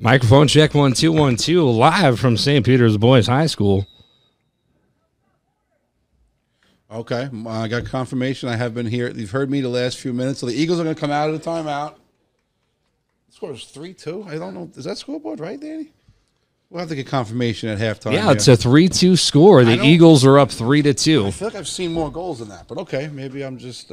Microphone check 1 2 1 2 live from St. Peter's Boys High School. Okay, I got confirmation. I have been here. You've heard me the last few minutes. So the Eagles are going to come out of the timeout. The score is 3-2. I don't know. Is that scoreboard right, Danny? We'll have to get confirmation at halftime. Yeah, it's a 3-2 score. The Eagles are up 3-2. I feel like I've seen more goals than that, but okay, maybe I'm just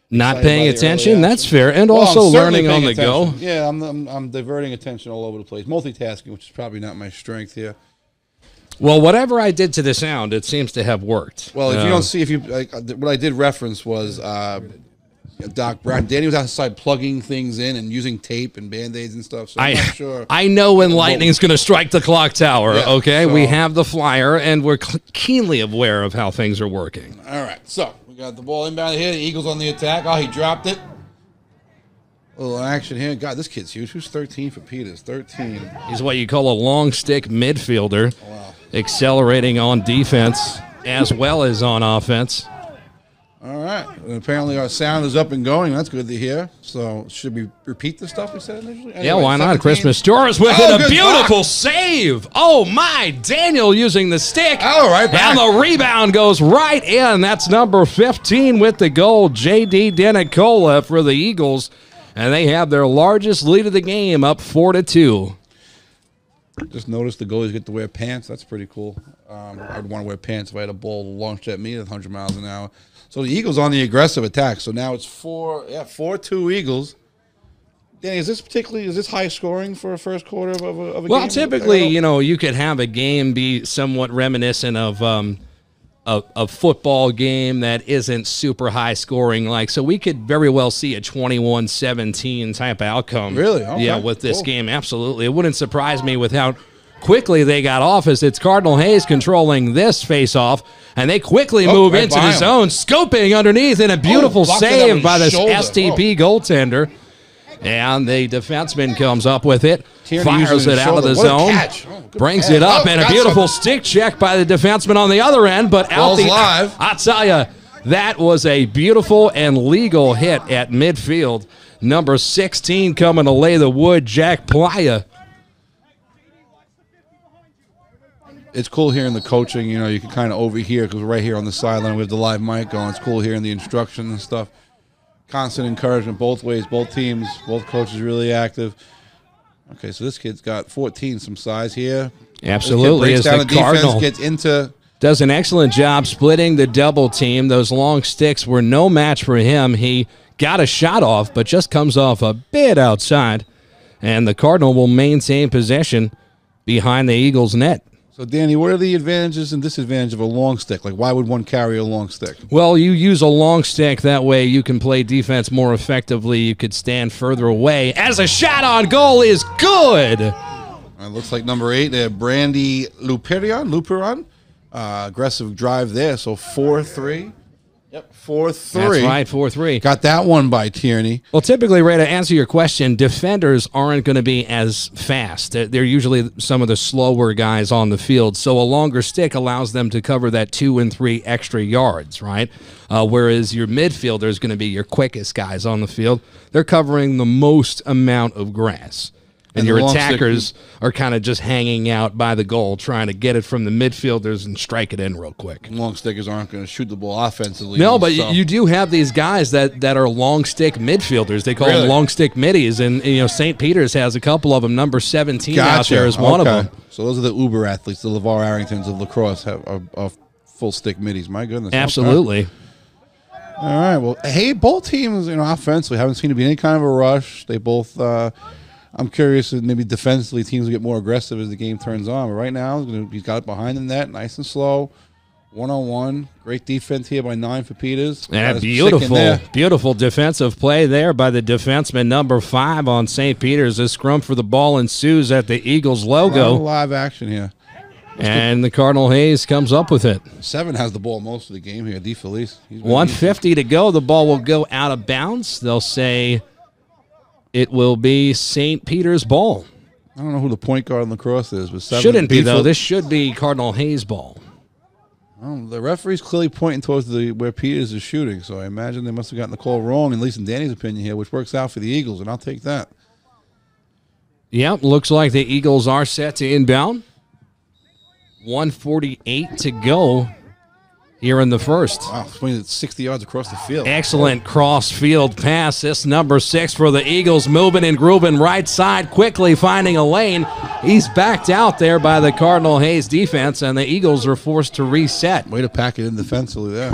not paying attention. That's fair, and also learning on the go. Yeah, I'm diverting attention all over the place, multitasking, which is probably not my strength here. Well, whatever I did to the sound, it seems to have worked. Well, if you don't see, what I did reference was Doc Brown. Danny was outside plugging things in and using tape and Band-Aids and stuff. So I'm not sure. I know when lightning's going to strike the clock tower, yeah, okay? So, we have the flyer, and we're keenly aware of how things are working. All right, so we got the ball inbound here. The Eagles on the attack. Oh, he dropped it. A little action here. God, this kid's huge. Who's 13 for Peters? 13. He's what you call a long stick midfielder. Wow. Accelerating on defense as well as on offense. All right. And apparently our sound is up and going. That's good to hear. So should we repeat the stuff we said initially? Anyway, yeah, why 17. not? Christmas Stores with a beautiful save. Oh, my. Daniel using the stick. Oh, right back. And the rebound goes right in. That's number 15 with the goal, J.D. Denicola for the Eagles. And they have their largest lead of the game, up 4-2. Just noticed the goalies get to wear pants. That's pretty cool. I'd want to wear pants if I had a ball launched at me at 100 miles an hour. So the Eagles on the aggressive attack. So now it's 4-2 Eagles. Danny, is this high scoring for a first quarter of a game? Well, typically, you could have a game be somewhat reminiscent of a football game that isn't super high scoring. So we could very well see a 21-17 type outcome. Really? Okay. Yeah, with this game, absolutely. It wouldn't surprise me with how quickly they got off, as it's Cardinal Hayes controlling this face-off, and they quickly move into the zone, scoping underneath, and a beautiful save by this STP goaltender. And the defenseman comes up with it, fires it out of the zone, brings it up, and a beautiful stick check by the defenseman on the other end, but out the live. I tell you, that was a beautiful and legal hit at midfield. Number 16 coming to lay the wood, Jack Playa. It's cool hearing the coaching. You can kind of overhear because we're right here on the sideline. We have the live mic going. It's cool hearing the instruction and stuff. Constant encouragement both ways, both teams, both coaches really active. Okay, so this kid's got 14, some size here. Absolutely, as the Cardinal gets into, does an excellent job splitting the double team. Those long sticks were no match for him. He got a shot off, but just comes off a bit outside, and the Cardinal will maintain possession behind the Eagles' net. So, Danny, what are the advantages and disadvantages of a long stick? Why would one carry a long stick? Well, you use a long stick. That way you can play defense more effectively. You could stand further away. As a shot on goal is good. It looks like number 8 there, Brandy Luperon. Aggressive drive there, so 4-3. Yep, 4-3. That's right, 4-3. Got that one by Tierney. Well, typically, Ray, to answer your question, defenders aren't going to be as fast. They're usually some of the slower guys on the field, so a longer stick allows them to cover that 2 and 3 extra yards, right? Whereas your midfielder is going to be your quickest guys on the field. They're covering the most amount of grass. And your attackers are kind of just hanging out by the goal, trying to get it from the midfielders and strike it in real quick. Long stickers aren't going to shoot the ball offensively. No, but you do have these guys that are long stick midfielders. They call them long stick middies, and St. Peter's has a couple of them. Number 17 out there is one of them. So those are the uber athletes, the LeVar Arringtons of Lacrosse, are full stick middies. My goodness. Absolutely. Okay. All right. Well, hey, both teams, offensively haven't seemed to be any kind of a rush. They both. I'm curious if maybe defensively teams will get more aggressive as the game turns on. But right now, he's got it behind the net, nice and slow. 1-on-1. Great defense here by 9 for Peters. And beautiful defensive play there by the defenseman, number 5 on St. Peter's. A scrum for the ball ensues at the Eagles logo. Live action here. And the Cardinal Hayes comes up with it. 7 has the ball most of the game here. D. Felice. 1:50 to go. The ball will go out of bounds. They'll say it will be St. Peter's ball. I don't know who the point guard in Lacrosse is, but 7 shouldn't be, though. This should be Cardinal Hayes' ball. The referee's clearly pointing towards where Peters is shooting, so I imagine they must have gotten the call wrong, at least in Danny's opinion here, which works out for the Eagles, and I'll take that. Yep, looks like the Eagles are set to inbound. 1:48 to go here in the first. Wow, 60 yards across the field. Excellent cross-field pass. This number 6 for the Eagles, moving and grooving right side, quickly finding a lane. He's backed out there by the Cardinal Hayes defense, and the Eagles are forced to reset. Way to pack it in defensively there.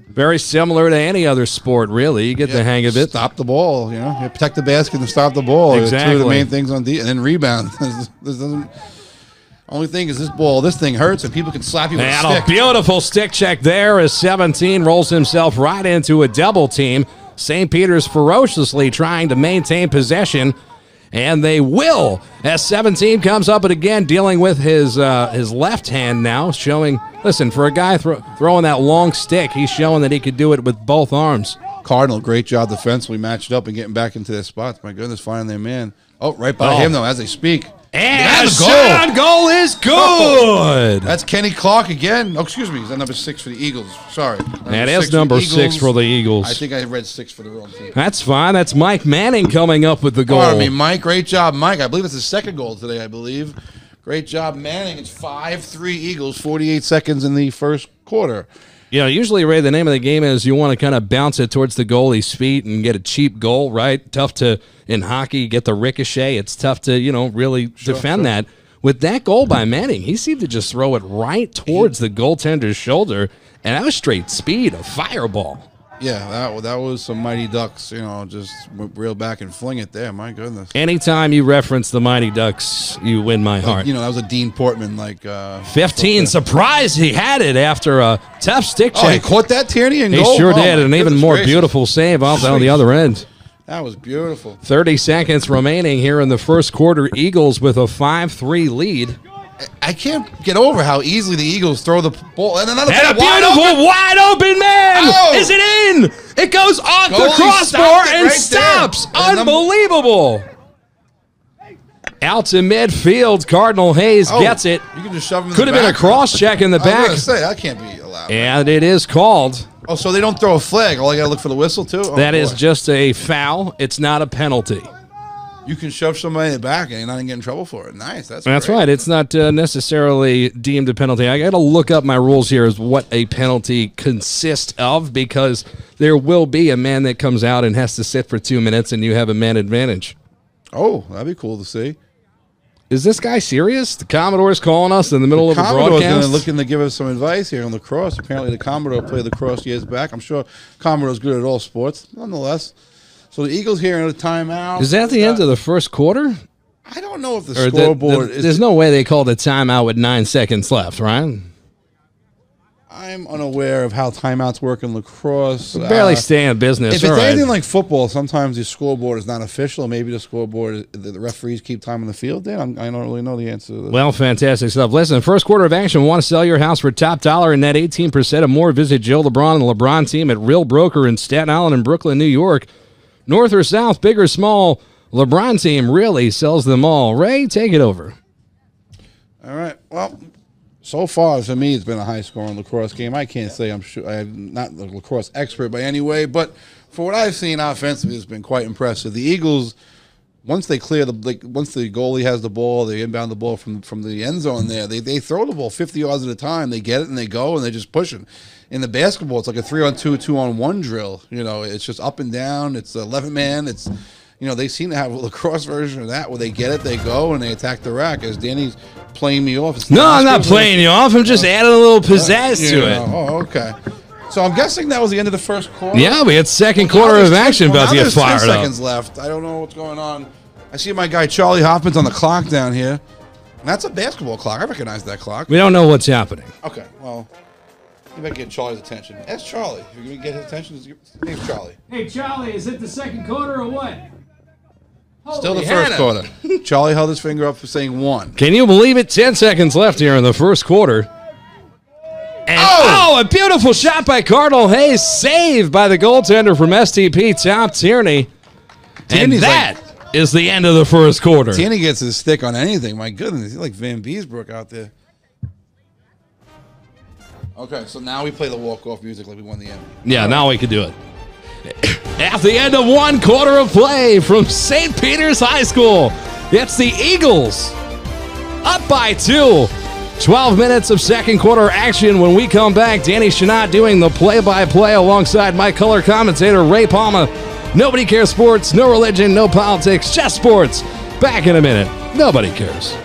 Very similar to any other sport, really. You get the hang of it. Stop the ball, you know. You protect the basket and stop the ball. Exactly. Two of the main things on D, and then rebound. This doesn't. Only thing is this thing hurts, and people can slap you with a stick. A beautiful stick check there as 17 rolls himself right into a double team. St. Peter's ferociously trying to maintain possession, and they will as 17 comes up and again dealing with his left hand now, showing, listen, for a guy throwing that long stick, he's showing that he could do it with both arms. Cardinal, great job defensively, matched up and getting back into their spots. My goodness, finding their man. Oh, right by him, though, as they speak. And the shot on goal is good. That's Kenny Clark again. Oh, excuse me. Is that number 6 for the Eagles? Sorry. That is number 6 for the Eagles. I think I read 6 for the wrong team. That's fine. That's Mike Manning coming up with the goal. Pardon me, Mike. Great job, Mike. I believe it's his second goal today, I believe. Great job, Manning. It's 5-3 Eagles, 48 seconds in the first quarter. You know, usually, Ray, the name of the game is you want to kind of bounce it towards the goalie's feet and get a cheap goal, right? Tough to, in hockey, get the ricochet. It's tough to, really defend that. With that goal by Manning, he seemed to just throw it right towards the goaltender's shoulder, and that was straight speed, a fireball. Yeah, that was some Mighty Ducks, just reel back and fling it there. My goodness. Anytime you reference the Mighty Ducks, you win my heart. That was a Dean Portman, 15, surprised he had it after a tough stick check. Oh, he caught that, Tierney, and goal? He sure did, an even more beautiful save off on the other end. That was beautiful. 30 seconds remaining here in the first quarter. Eagles with a 5-3 lead. I can't get over how easily the Eagles throw the ball. And another beautiful wide open man. Oh. Is it in? It goes off the crossbar and stops. Unbelievable. Out to midfield. Cardinal Hayes gets it. You can just shove him in Could have been a cross check in the back. I was going to say, that can't be allowed. And it is called. Oh, so they don't throw a flag. All I got to look for the whistle, too? That is just a foul. It's not a penalty. You can shove somebody in the back and you're not going to get in trouble for it. Nice. That's great. Right. It's not necessarily deemed a penalty. I got to look up my rules here as what a penalty consists of, because there will be a man that comes out and has to sit for 2 minutes and you have a man advantage. Oh, that'd be cool to see. Is this guy serious? The Commodore's calling us in the middle of a broadcast? Commodore's looking to give us some advice here on lacrosse. Apparently the Commodore played lacrosse years back. I'm sure Commodore's good at all sports, nonetheless. So the Eagles here in a timeout. Is that the end of the first quarter? I don't know if the scoreboard is. There's no way they called a timeout with 9 seconds left, right? I'm unaware of how timeouts work in lacrosse. Barely stay in business. If it's anything like football, sometimes the scoreboard is not official. Maybe the scoreboard, the referees keep time on the field. Then I don't really know the answer to this. Well, fantastic stuff. Listen, first quarter of action. Want to sell your house for top dollar and net 18% or more? Visit Joe LeBron and the LeBron team at Real Broker in Staten Island and Brooklyn, New York. North or south, big or small, LeBron team really sells them all. Ray, take it over. All right. Well, so far for me, it's been a high-scoring lacrosse game. I can't say I'm not a lacrosse expert by any way, but for what I've seen offensively, it's been quite impressive. The Eagles, once they clear once the goalie has the ball, they inbound the ball from the end zone there. They throw the ball 50 yards at a time. They get it and they go and they're just pushing. In the basketball, it's like a 3-on-2, 2-on-1 drill. It's just up and down. It's 11-man. It's, they seem to have a lacrosse version of that where they get it, they go, and they attack the rack. As Danny's playing me off. No, I'm not playing you off. I'm just adding a little pizzazz to it. Oh, okay. So I'm guessing that was the end of the first quarter. Yeah, we had second quarter of action about to get fired up. 10 seconds left. I don't know what's going on. I see my guy Charlie Hoffman's on the clock down here. And that's a basketball clock. I recognize that clock. We don't know what's happening. Okay, well, you better get Charlie's attention. Ask Charlie. If you're going to get his attention, his name's Charlie. Hey, Charlie, is it the second quarter or what? Still the first quarter. Charlie held his finger up for saying 1. Can you believe it? 10 seconds left here in the first quarter. And a beautiful shot by Cardinal Hayes, saved by the goaltender from STP, Top Tierney. And that is the end of the first quarter. Tierney gets his stick on anything. My goodness, he's like Van Beesbrook out there. Okay, so now we play the walk-off music like we won the Emmy. Yeah, now we can do it. At the end of 1 quarter of play from St. Peter's High School, it's the Eagles up by 2. 12 minutes of second quarter action. When we come back, Danny Shinot doing the play-by-play alongside my color commentator, Ray Palma. Nobody cares sports, no religion, no politics, just sports. Back in a minute. Nobody cares.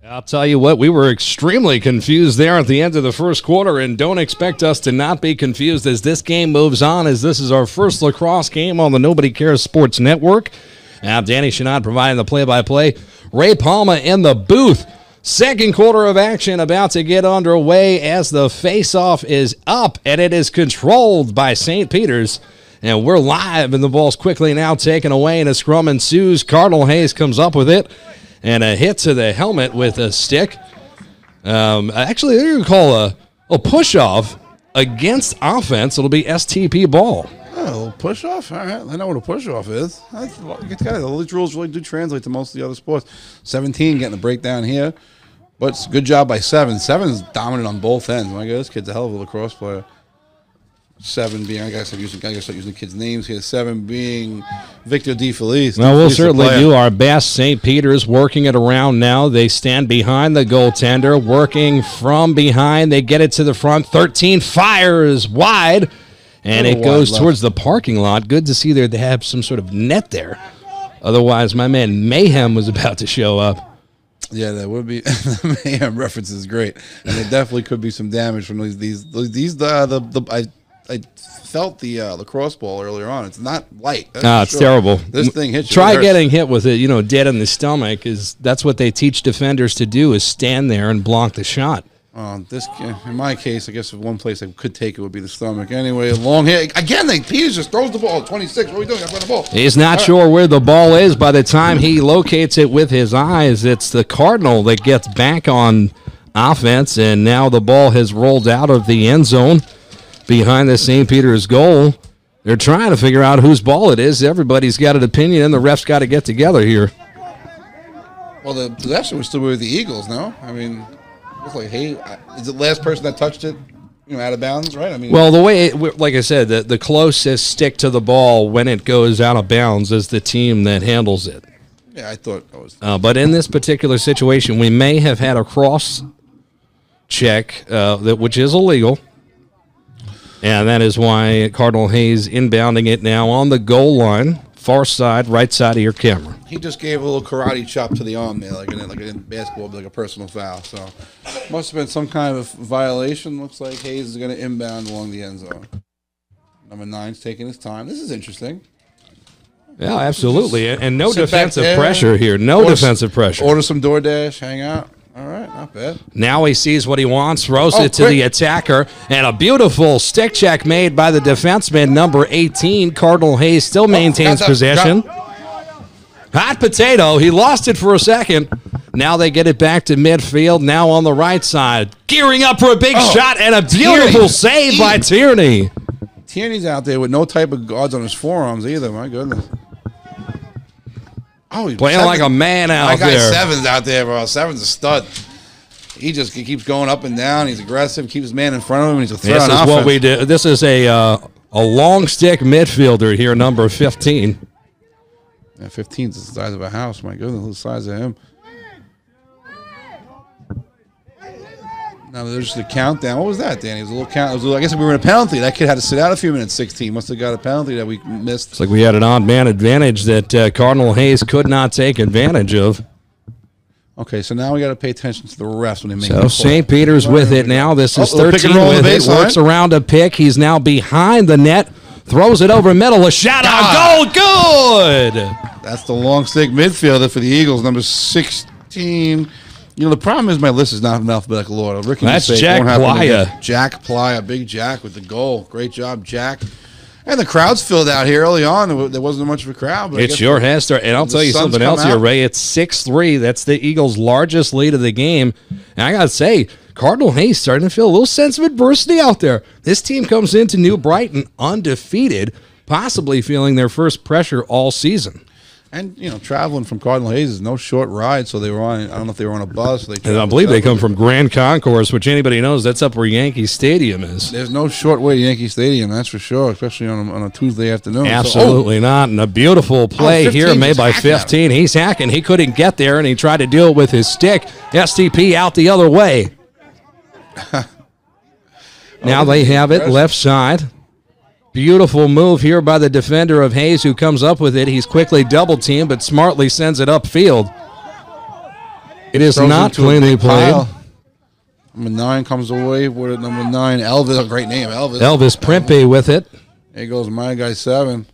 I'll tell you what, we were extremely confused there at the end of the first quarter, and don't expect us to not be confused as this game moves on, as this is our first lacrosse game on the Nobody Cares Sports Network. Now, Danny Shinot providing the play-by-play. Ray Palma in the booth. Second quarter of action about to get underway as the face-off is up, and it is controlled by St. Peter's. And we're live, and the ball's quickly now taken away, and a scrum ensues. Cardinal Hayes comes up with it. And a hit to the helmet with a stick. Actually, they're going to call a push-off against offense. It'll be STP ball. Oh, push-off? All right. I know what a push-off is. These rules really do translate to most of the other sports. 17 getting a breakdown here. But it's a good job by 7. 7 is dominant on both ends. My God, this kid's a hell of a lacrosse player. 7 being, I gotta start using kids' names here. 7 being Victor DeFelice. Well, we'll certainly do our best. St. Peter's working it around now. They stand behind the goaltender, working from behind. They get it to the front. 13 fires wide, and it goes towards the parking lot. Good to see there they have some sort of net there. Otherwise, my man Mayhem was about to show up. Yeah, that would be. The Mayhem reference is great, and there definitely could be some damage from these. I felt the lacrosse ball earlier on. It's not light. It's terrible. This thing hits you. Try getting hit with it, dead in the stomach. That's what they teach defenders to do, is stand there and block the shot. In my case, I guess one place I could take it would be the stomach. Anyway, a long hit. Again, Peters just throws the ball at 26. What are we doing? I got the ball. He's not sure where the ball is. By the time he locates it with his eyes, it's the Cardinal that gets back on offense, and now the ball has rolled out of the end zone behind the St. Peter's goal. They're trying to figure out whose ball it is. Everybody's got an opinion, and the refs got to get together here. Well, the possession was still with the Eagles, no? I mean, it's like, hey, is it the last person that touched it, out of bounds, right? I mean, well, the way, like I said, the closest stick to the ball when it goes out of bounds is the team that handles it. Yeah, I thought that was. But in this particular situation, we may have had a cross check, which is illegal. And that is why Cardinal Hayes inbounding it now on the goal line, far side, right side of your camera. He just gave a little karate chop to the arm there, like in basketball, like a personal foul. So must have been some kind of violation. Looks like Hayes is going to inbound along the end zone. Number 9's taking his time. This is interesting. Yeah, absolutely. And no defensive pressure here. No defensive pressure. Order some DoorDash, hang out. All right, not bad. Now he sees what he wants, throws it to the attacker, and a beautiful stick check made by the defenseman, number 18. Cardinal Hayes still maintains possession. Hot potato. He lost it for a second. Now they get it back to midfield, now on the right side. Gearing up for a big shot, and a beautiful save by Tierney. Tierney's out there with no type of guards on his forearms either, my goodness. Oh, he's playing like a man out there. My guy 7's out there, bro. 7's a stud. He keeps going up and down. He's aggressive. Keeps his man in front of him. He's a threat on offense. This is what we do. This is a long stick midfielder here, number 15. Yeah, 15's the size of a house. My goodness, the size of him. Now there's the countdown. What was that, Danny? It was a little count. I guess we were in a penalty. That kid had to sit out a few minutes. 16 must have got a penalty that we missed. It's like we had an odd man advantage that Cardinal Hayes could not take advantage of. Okay, so now we got to pay attention to the refs when they make. So St. Peter's with it now. This is 13 with it. Works around a pick. He's now behind the net. Throws it over middle. A shot on goal. Good. That's the long stick midfielder for the Eagles, number 16. You know, the problem is my list is not in alphabetical order. Ricky, that's Jack Playa. Jack Playa, big Jack with the goal. Great job, Jack. And the crowd's filled out here early on. There wasn't much of a crowd. But it sure has started. And I'll tell you something else here, Ray. It's 6-3. That's the Eagles' largest lead of the game. And I got to say, Cardinal Hayes starting to feel a little sense of adversity out there. This team comes into New Brighton undefeated, possibly feeling their first pressure all season. And, you know, traveling from Cardinal Hayes is no short ride, so they were on, I don't know if they were on a bus. Or and I believe they come from Grand Concourse, which anybody knows, that's up where Yankee Stadium is. There's no short way to Yankee Stadium, that's for sure, especially on a Tuesday afternoon. Absolutely not. And a beautiful play here made by 15. He's hacking. He couldn't get there, and he tried to do it with his stick. STP out the other way. Now they have it left side. Beautiful move here by the defender of Hayes, who comes up with it. He's quickly double-teamed, but smartly sends it upfield. It is not cleanly played. Number 9 comes away with it. Number 9, Elvis, a great name, Elvis. Elvis Primpe with it. There goes my guy, 7.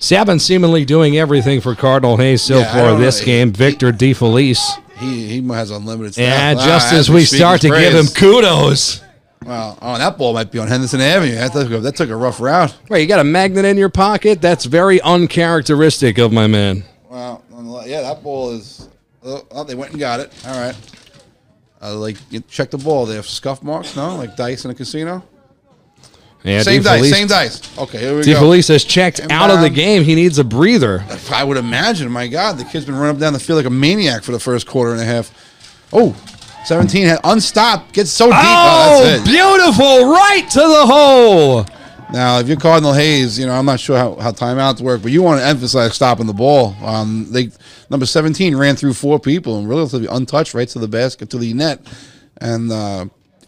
7 seemingly doing everything for Cardinal Hayes so far this game. Victor DeFelice. He has unlimited stuff. And just as we start to give him kudos. Wow. Oh, that ball might be on Henderson Avenue. That took a rough route. Right, you got a magnet in your pocket? That's very uncharacteristic of my man. Wow. Yeah, that ball is... Oh, they went and got it. All right. You check the ball. They have scuff marks, no? Like dice in a casino? Yeah, same dice. Okay, here we go. DeFelice has checked out of the game. He needs a breather. I would imagine. My God, the kid's been running up down the field like a maniac for the first quarter and a half. Oh, 17 had unstopped. Gets so deep. Oh, that's it. Beautiful. Right to the hole. Now, if you're Cardinal Hayes, you know, I'm not sure how timeouts work, but you want to emphasize stopping the ball. Number 17 ran through 4 people and relatively untouched right to the basket, to the net. And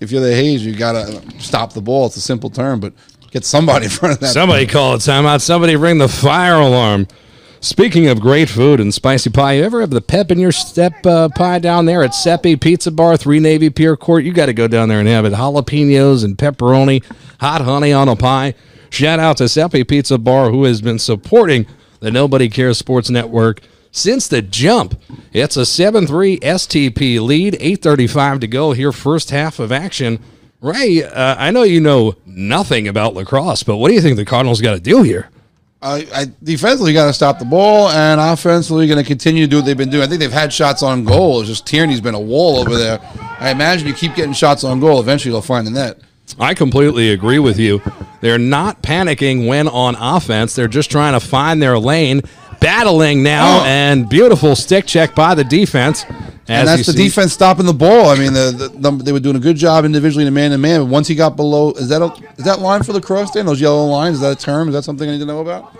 if you're the Hayes, you got to stop the ball. It's a simple term, but get somebody in front of that. Somebody call a timeout. Somebody ring the fire alarm. Speaking of great food and spicy pie, you ever have the pep in your step pie down there at Seppi Pizza Bar, 3 Navy Pier Court? You got to go down there and have it. Jalapenos and pepperoni, hot honey on a pie. Shout out to Seppi Pizza Bar, who has been supporting the Nobody Cares Sports Network since the jump. It's a 7-3 STP lead, 8:35 to go here, first half of action. Ray, I know you know nothing about lacrosse, but what do you think the Cardinals got to do here? Defensively, got to stop the ball, and offensively, going to continue to do what they've been doing. I think they've had shots on goal. It's just Tierney's been a wall over there. I imagine you keep getting shots on goal, eventually they'll find the net. I completely agree with you. They're not panicking when on offense. They're just trying to find their lane. Battling now, and beautiful stick check by the defense. And that's the defense stopping the ball. I mean, they were doing a good job individually in a man-to-man, but once he got below, is that line for lacrosse, Dan? Those yellow lines, is that a term? Is that something I need to know about?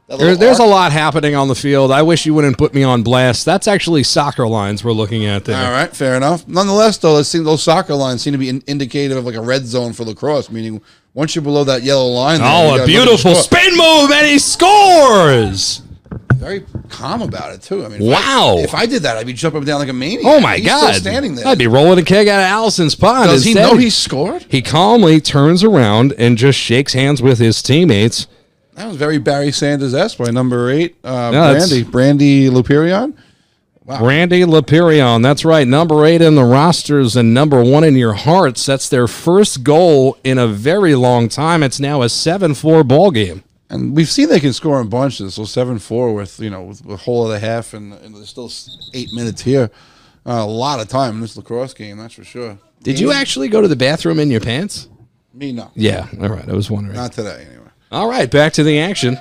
There's a lot happening on the field. I wish you wouldn't put me on blast. That's actually soccer lines we're looking at there. All right, fair enough. Nonetheless, though, those soccer lines seem to be indicative of like a red zone for lacrosse, meaning once you're below that yellow line. A beautiful spin move, and he scores! Very calm about it, too. I mean, wow. If I did that, I'd be jumping up and down like a maniac. Oh, my God. Still standing there. I'd be rolling a keg out of Allison's pond. Does he know he scored? He calmly turns around and just shakes hands with his teammates. That was very Barry Sanders-esque by number 8, Brandy Lupirion. Wow. Brandy Lupirion, that's right. Number 8 in the rosters and number 1 in your hearts. That's their first goal in a very long time. It's now a 7-4 ball game. And we've seen they can score in bunches. So 7-4 with a whole of the half, and there's still 8 minutes here. A lot of time in this lacrosse game, that's for sure. Did you actually go to the bathroom in your pants? Me, no. Yeah, all right. I was wondering. Not today, anyway. All right, back to the action.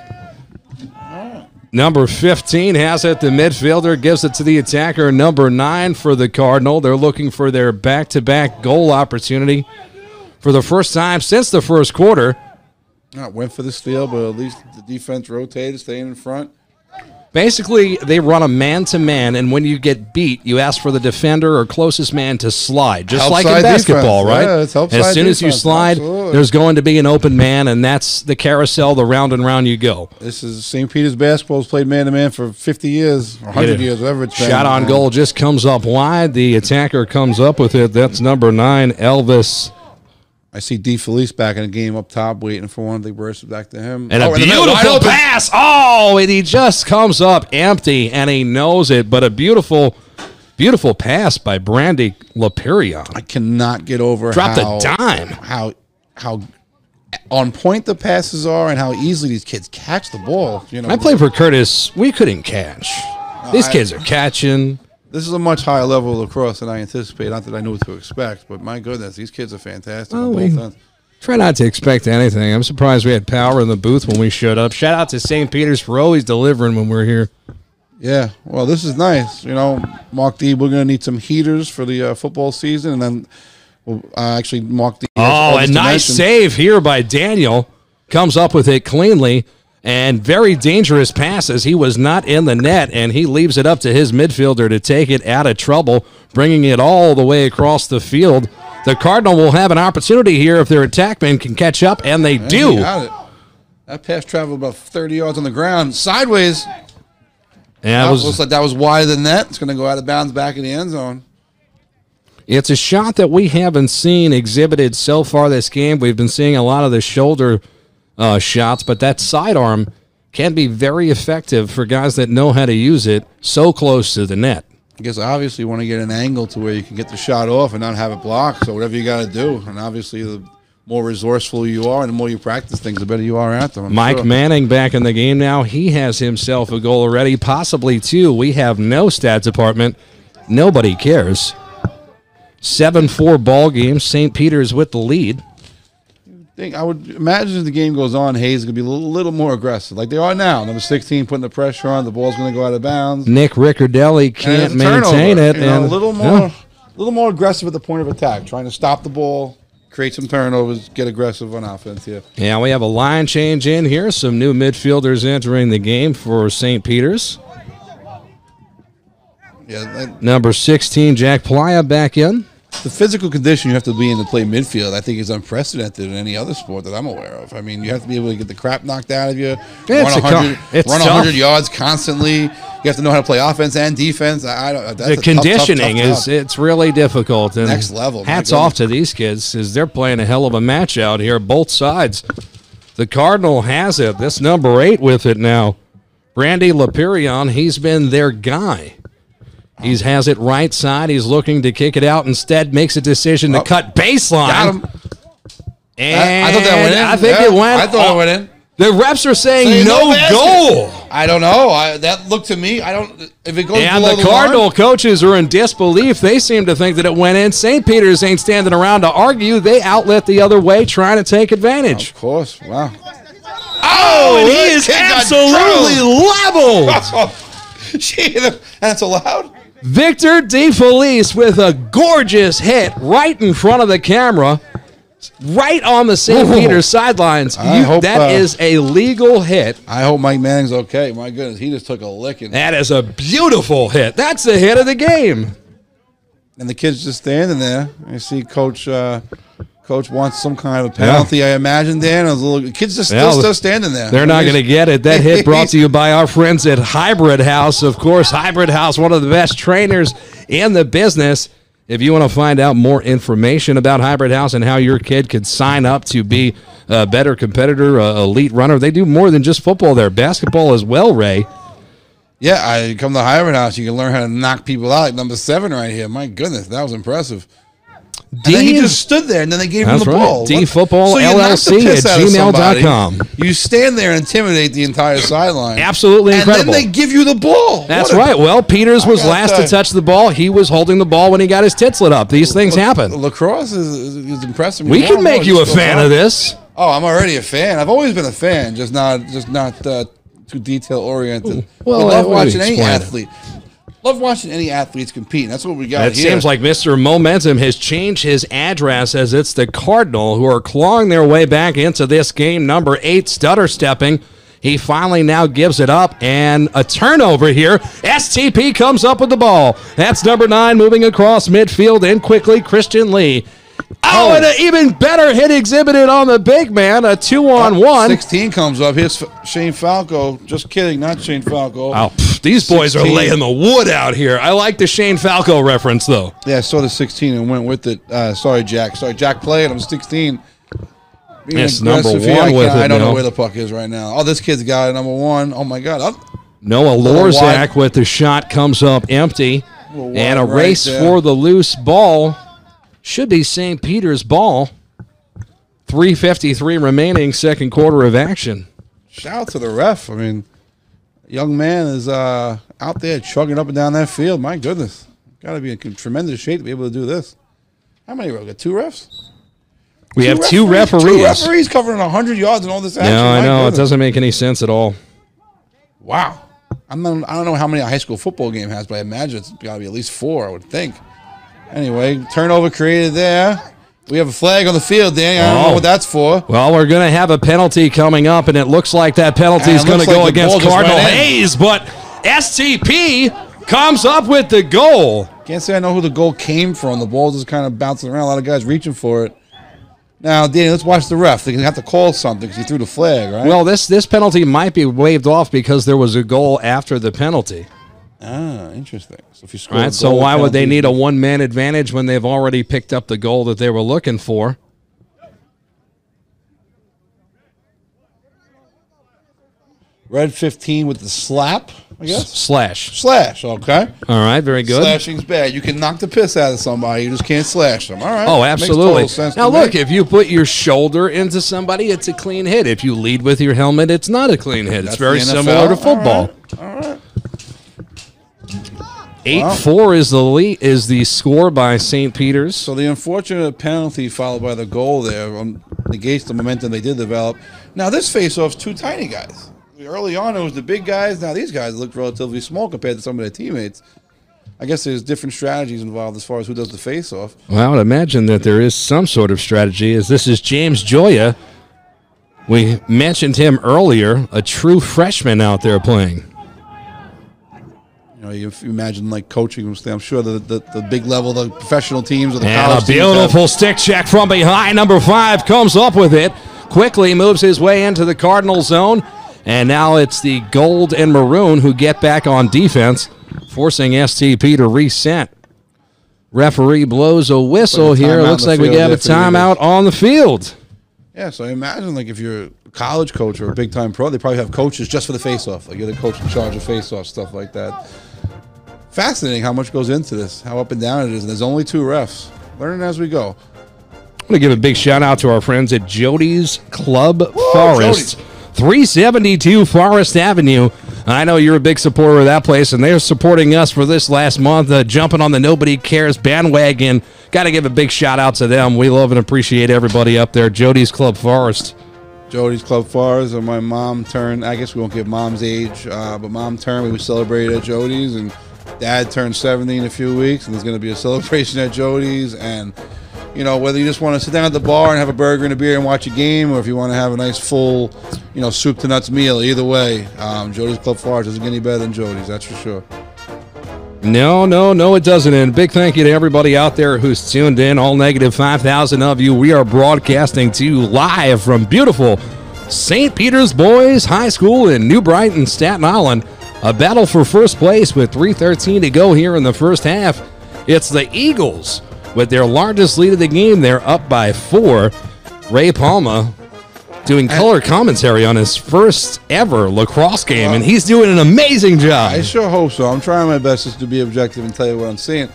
Number 15 has it. The midfielder gives it to the attacker. Number 9 for the Cardinal. They're looking for their back-to-back goal opportunity for the first time since the first quarter. Went for the steal, but at least the defense rotated, staying in front. Basically, they run a man-to-man, and when you get beat, you ask for the defender or closest man to slide, just like in basketball, right? Yeah, it's help as side soon as you defense. slide, Absolutely. there's going to be an open man, and that's the carousel, the round and round you go. This is St. Peter's basketball's played man-to-man for 50 years, or 100 years, whatever it's been. Shot on goal just comes up wide. The attacker comes up with it. That's number 9, Elvis. I see DFOOTBALLLC back in the game up top, waiting for one. They burst it back to him. And a beautiful pass. Oh, and he just comes up empty, and he knows it. But a beautiful, beautiful pass by Brandy Lapirion. I cannot get over Dropped a dime. How on point the passes are, and how easily these kids catch the ball. You know, I played for Curtis. We couldn't catch. These kids are catching. This is a much higher level of lacrosse than I anticipated. Not that I knew what to expect, but my goodness, these kids are fantastic. Oh, on both ends. Try not to expect anything. I'm surprised we had power in the booth when we showed up. Shout out to St. Peter's for always delivering when we're here. Yeah, well, this is nice. You know, Mark D, we're going to need some heaters for the football season, and then we'll actually Mark D. Oh, a nice save here by Daniel. Comes up with it cleanly. And very dangerous passes. He was not in the net, and he leaves it up to his midfielder to take it out of trouble, bringing it all the way across the field. The Cardinal will have an opportunity here if their attackmen can catch up, and they do. Got it. That pass traveled about 30 yards on the ground, sideways. Yeah, looks like that was wider than that. It's going to go out of bounds back in the end zone. It's a shot that we haven't seen exhibited so far this game. We've been seeing a lot of the shoulder shots, but that sidearm can be very effective for guys that know how to use it so close to the net. I guess obviously you want to get an angle to where you can get the shot off and not have it blocked, so whatever you got to do. And obviously the more resourceful you are and the more you practice things, the better you are at them. Mike Manning back in the game now. He has himself a goal already, possibly two. We have no stats department. Nobody cares. 7-4 ball game. St. Peter's with the lead. I would imagine as the game goes on, Hayes is going to be a little more aggressive, like they are now. Number 16 putting the pressure on. The ball's going to go out of bounds. Nick Riccardelli can't maintain it. And a little more aggressive at the point of attack, trying to stop the ball, create some turnovers, get aggressive on offense here. Yeah, we have a line change in here. Some new midfielders entering the game for St. Peter's. Yeah, Number 16, Jack Playa back in. The physical condition you have to be in to play midfield, I think, is unprecedented in any other sport that I'm aware of. I mean, you have to be able to get the crap knocked out of you, run 100 yards constantly. You have to know how to play offense and defense. The conditioning it's really difficult. And next level. Hats off to these kids as they're playing a hell of a match out here, both sides. The Cardinal has it. This number 8 with it now. Brandy Lapirion, he's been their guy. He has it right side. He's looking to kick it out. Instead, makes a decision to cut baseline. Got him. And I thought that went in. I think it went. I thought it went in. The refs are saying no goal. I don't know. That looked to me. I don't. If it goes and below the Cardinal coaches are in disbelief. They seem to think that it went in. St. Peter's ain't standing around to argue. They outlet the other way, trying to take advantage. Of course. Wow. Oh, and he is absolutely leveled. That's allowed. Victor DFOOTBALLLC with a gorgeous hit right in front of the camera, right on the St. Peter's sidelines. That is a legal hit. I hope Mike Manning's okay. My goodness, he just took a licking. That is a beautiful hit. That's the hit of the game. And the kid's just standing there. I see Coach wants some kind of a penalty, I imagine, Dan. The kid's just still standing there. They're not going to get it. That hit brought to you by our friends at Hybrid House. Of course, Hybrid House, one of the best trainers in the business. If you want to find out more information about Hybrid House and how your kid could sign up to be a better competitor, elite runner, they do more than just football there. Basketball as well, Ray. Yeah, you come to Hybrid House, you can learn how to knock people out, like number 7 right here. My goodness, that was impressive. And then he just stood there, and then they gave him the ball. DFOOTBALLLC at gmail.com. You stand there and intimidate the entire sideline. Absolutely incredible. And then they give you the ball. That's right. Well, Peters was last to touch the ball. He was holding the ball when he got his tits lit up. These things happen. Lacrosse is impressive. We can make you a fan of this. Oh, I'm already a fan. I've always been a fan, just not too detail-oriented. Well, I love watching any athlete. Love watching any athletes compete. That's what we got here. It seems like Mr. Momentum has changed his address as it's the Cardinal who are clawing their way back into this game. Number 8, stutter stepping. He finally now gives it up, and a turnover here. STP comes up with the ball. That's number 9 moving across midfield, and quickly Christian Lee. Oh, and an even better hit exhibited on the big man, a 2-on-1. 16 comes up. Here's Shane Falco. Just kidding, not Shane Falco. Oh, these boys 16. Are laying the wood out here. I like the Shane Falco reference, though. Yeah, I saw the 16 and went with it. Sorry, Jack. Jack played. I'm 16. It's number 1 with it. I don't know where the puck is right now. Oh, this kid's got it, number 1. Oh, my God. Noah Lorzak with the shot comes up empty. And a race for the loose ball. Should be St. Peter's ball. 3:53 remaining, second quarter of action. Shout out to the ref. I mean, young man is out there chugging up and down that field. My goodness. Got to be in tremendous shape to be able to do this. How many? We got 2 refs? We have 2 referees. 2 referees covering 100 yards and all this action. No, I know. It doesn't make any sense at all. Wow. I don't know how many a high school football game has, but I imagine it's got to be at least 4, I would think. Anyway, turnover created there. We have a flag on the field, Danny. I don't know what that's for. Well, we're going to have a penalty coming up, and it looks like that penalty is going to go against Cardinal Hayes, but STP comes up with the goal. Can't say I know who the goal came from. The ball just kind of bouncing around. A lot of guys reaching for it. Now, Danny, let's watch the ref. They're going to have to call something because he threw the flag, right? Well, this penalty might be waved off because there was a goal after the penalty. Ah, interesting. So if you score a goal, so why would they need a one-man advantage when they've already picked up the goal that they were looking for? Red 15 with the slap, I guess? Slash, okay. All right, very good. Slashing's bad. You can knock the piss out of somebody. You just can't slash them. All right. Oh, absolutely. Now, look, if you put your shoulder into somebody, it's a clean hit. If you lead with your helmet, it's not a clean hit. It's very similar to football. All right. 8-4 is the score by St. Peter's. So the unfortunate penalty followed by the goal there negates the momentum they did develop. Now this face-off's 2 tiny guys. Early on it was the big guys. Now these guys look relatively small compared to some of their teammates. I guess there's different strategies involved as far as who does the face-off. Well, I would imagine that there is some sort of strategy, as this is James Joya. We mentioned him earlier, a true freshman out there playing. You know, you imagine like coaching them. I'm sure the big level, the professional teams, or the and college a beautiful stick check from behind. Number 5 comes up with it, quickly moves his way into the Cardinal zone, and now it's the gold and maroon who get back on defense, forcing STP to reset. Referee blows a whistle here. Looks like we got a timeout on the field. Yeah, so I imagine like if you're a college coach or a big-time pro, they probably have coaches just for the face-off. Like you're the coach in charge of face-off, stuff like that. Fascinating how much goes into this, how up and down it is. And there's only 2 refs. Learning as we go. I want to give a big shout-out to our friends at Jody's Club Forest. 372 Forest Avenue. I know you're a big supporter of that place, and they're supporting us for this last month, jumping on the Nobody Cares bandwagon. Got to give a big shout-out to them. We love and appreciate everybody up there. Jody's Club Forest. Jody's Club Forest, and my mom turned, I guess we won't give mom's age, but mom turned, we celebrated at Jody's, and Dad turned 70 in a few weeks, and there's going to be a celebration at Jody's, and you know, whether you just want to sit down at the bar and have a burger and a beer and watch a game, or if you want to have a nice full, you know, soup to nuts meal, either way, Jody's Club Forest doesn't get any better than Jody's, that's for sure. No, it doesn't. And a big thank you to everybody out there who's tuned in, all negative 5,000 of you. We are broadcasting to you live from beautiful St. Peter's Boys High School in New Brighton, Staten Island. A battle for first place with 3:13 to go here in the first half. It's the Eagles with their largest lead of the game. They're up by 4. Ray Palma doing color commentary on his first ever lacrosse game, and he's doing an amazing job. I sure hope so. I'm trying my best just to be objective and tell you what I'm seeing.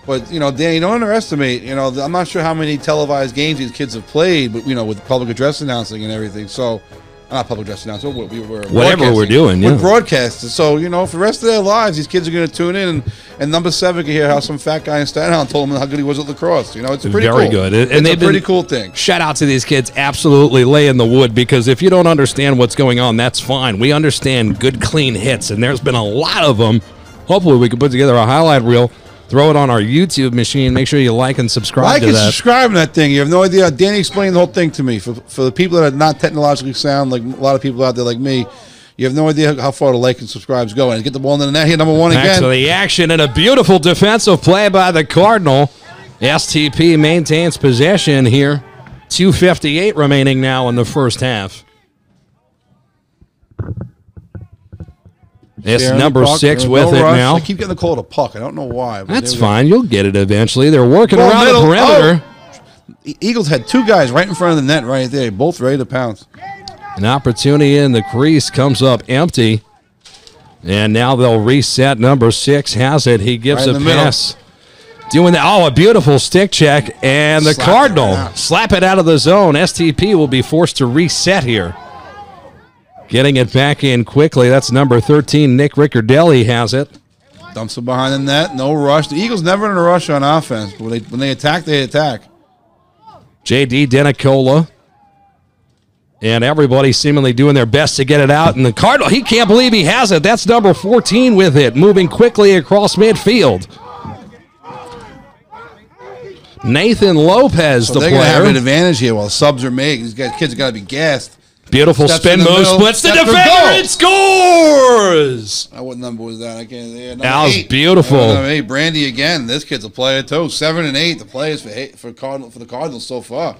But, you know, Danny, don't underestimate, you know, I'm not sure how many televised games these kids have played, but, you know, with public address announcing and everything. So, not public address announcing, whatever we're doing, yeah. We're broadcasting. So, you know, for the rest of their lives, these kids are going to tune in, and number 7 can hear how some fat guy in Staten Island told him how good he was at lacrosse. You know, it's pretty very cool. Good. And it's a pretty cool thing. Shout out to these kids absolutely laying the wood, because if you don't understand what's going on, that's fine. We understand good, clean hits, and there's been a lot of them. Hopefully we can put together a highlight reel, throw it on our YouTube machine. Make sure you like and subscribe to that. Like and subscribe to that thing. You have no idea. Danny explained the whole thing to me. For the people that are not technologically sound, like a lot of people out there like me, You have no idea how far the like and subscribes go. And get the ball in the net here, number one Back again. to the action and a beautiful defensive play by the Cardinal. STP maintains possession here. 2:58 remaining now in the first half. It's number 6 with it now. I keep getting the call to puck. I don't know why. That's fine. You'll get it eventually. They're working around the perimeter. The Eagles had 2 guys right in front of the net right there, both ready to pounce. An opportunity in the crease comes up empty. And now they'll reset. Number 6 has it. He gives a pass. Doing that. Oh, a beautiful stick check. And the Cardinal slap it out of the zone. STP will be forced to reset here. Getting it back in quickly. That's number 13, Nick Riccardelli has it. Dumps it behind the net. No rush. The Eagles never in a rush on offense. But when they attack, they attack. J.D. Denicola. And everybody seemingly doing their best to get it out. And the Cardinal, he can't believe he has it. That's number 14 with it. Moving quickly across midfield. Nathan Lopez, the player. They're going to have an advantage here while the subs are made. These kids are going to be gassed. Beautiful spin move, splits the defender, and scores! What number was that? I can't. Yeah, that was beautiful. Number 8, Brandy again. This kid's a player too. 7 and 8, the players for the Cardinals so far.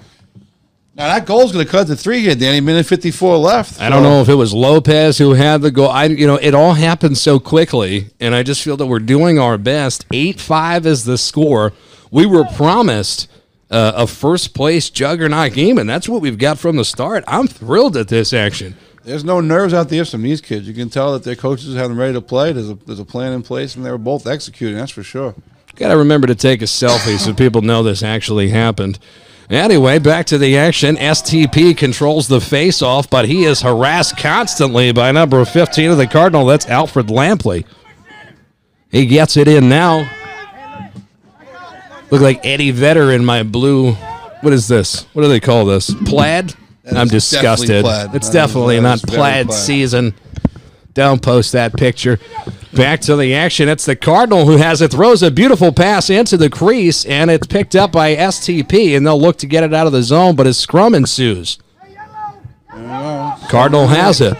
Now that goal's going to cut to 3 here, Danny. Minute 54 left. So. I don't know if it was Lopez who had the goal. It all happened so quickly, and I just feel that we're doing our best. 8-5 is the score. We were promised a first-place juggernaut game, and that's what we've got from the start. I'm thrilled at this action. There's no nerves out there from these kids. You can tell that their coaches have them ready to play. There's a plan in place, and they were both executing, that's for sure. Got to remember to take a selfie so people know this actually happened. Anyway, back to the action. STP controls the face-off, but he is harassed constantly by number 15 of the Cardinal. That's Alfred Lampley. He gets it in now. Look like Eddie Vedder in my blue. What is this? What do they call this? Plaid? I'm disgusted. It's definitely not plaid season. Don't post that picture. Back to the action. It's the Cardinal who has it. Throws a beautiful pass into the crease, and it's picked up by STP, and they'll look to get it out of the zone, but a scrum ensues. Cardinal has it.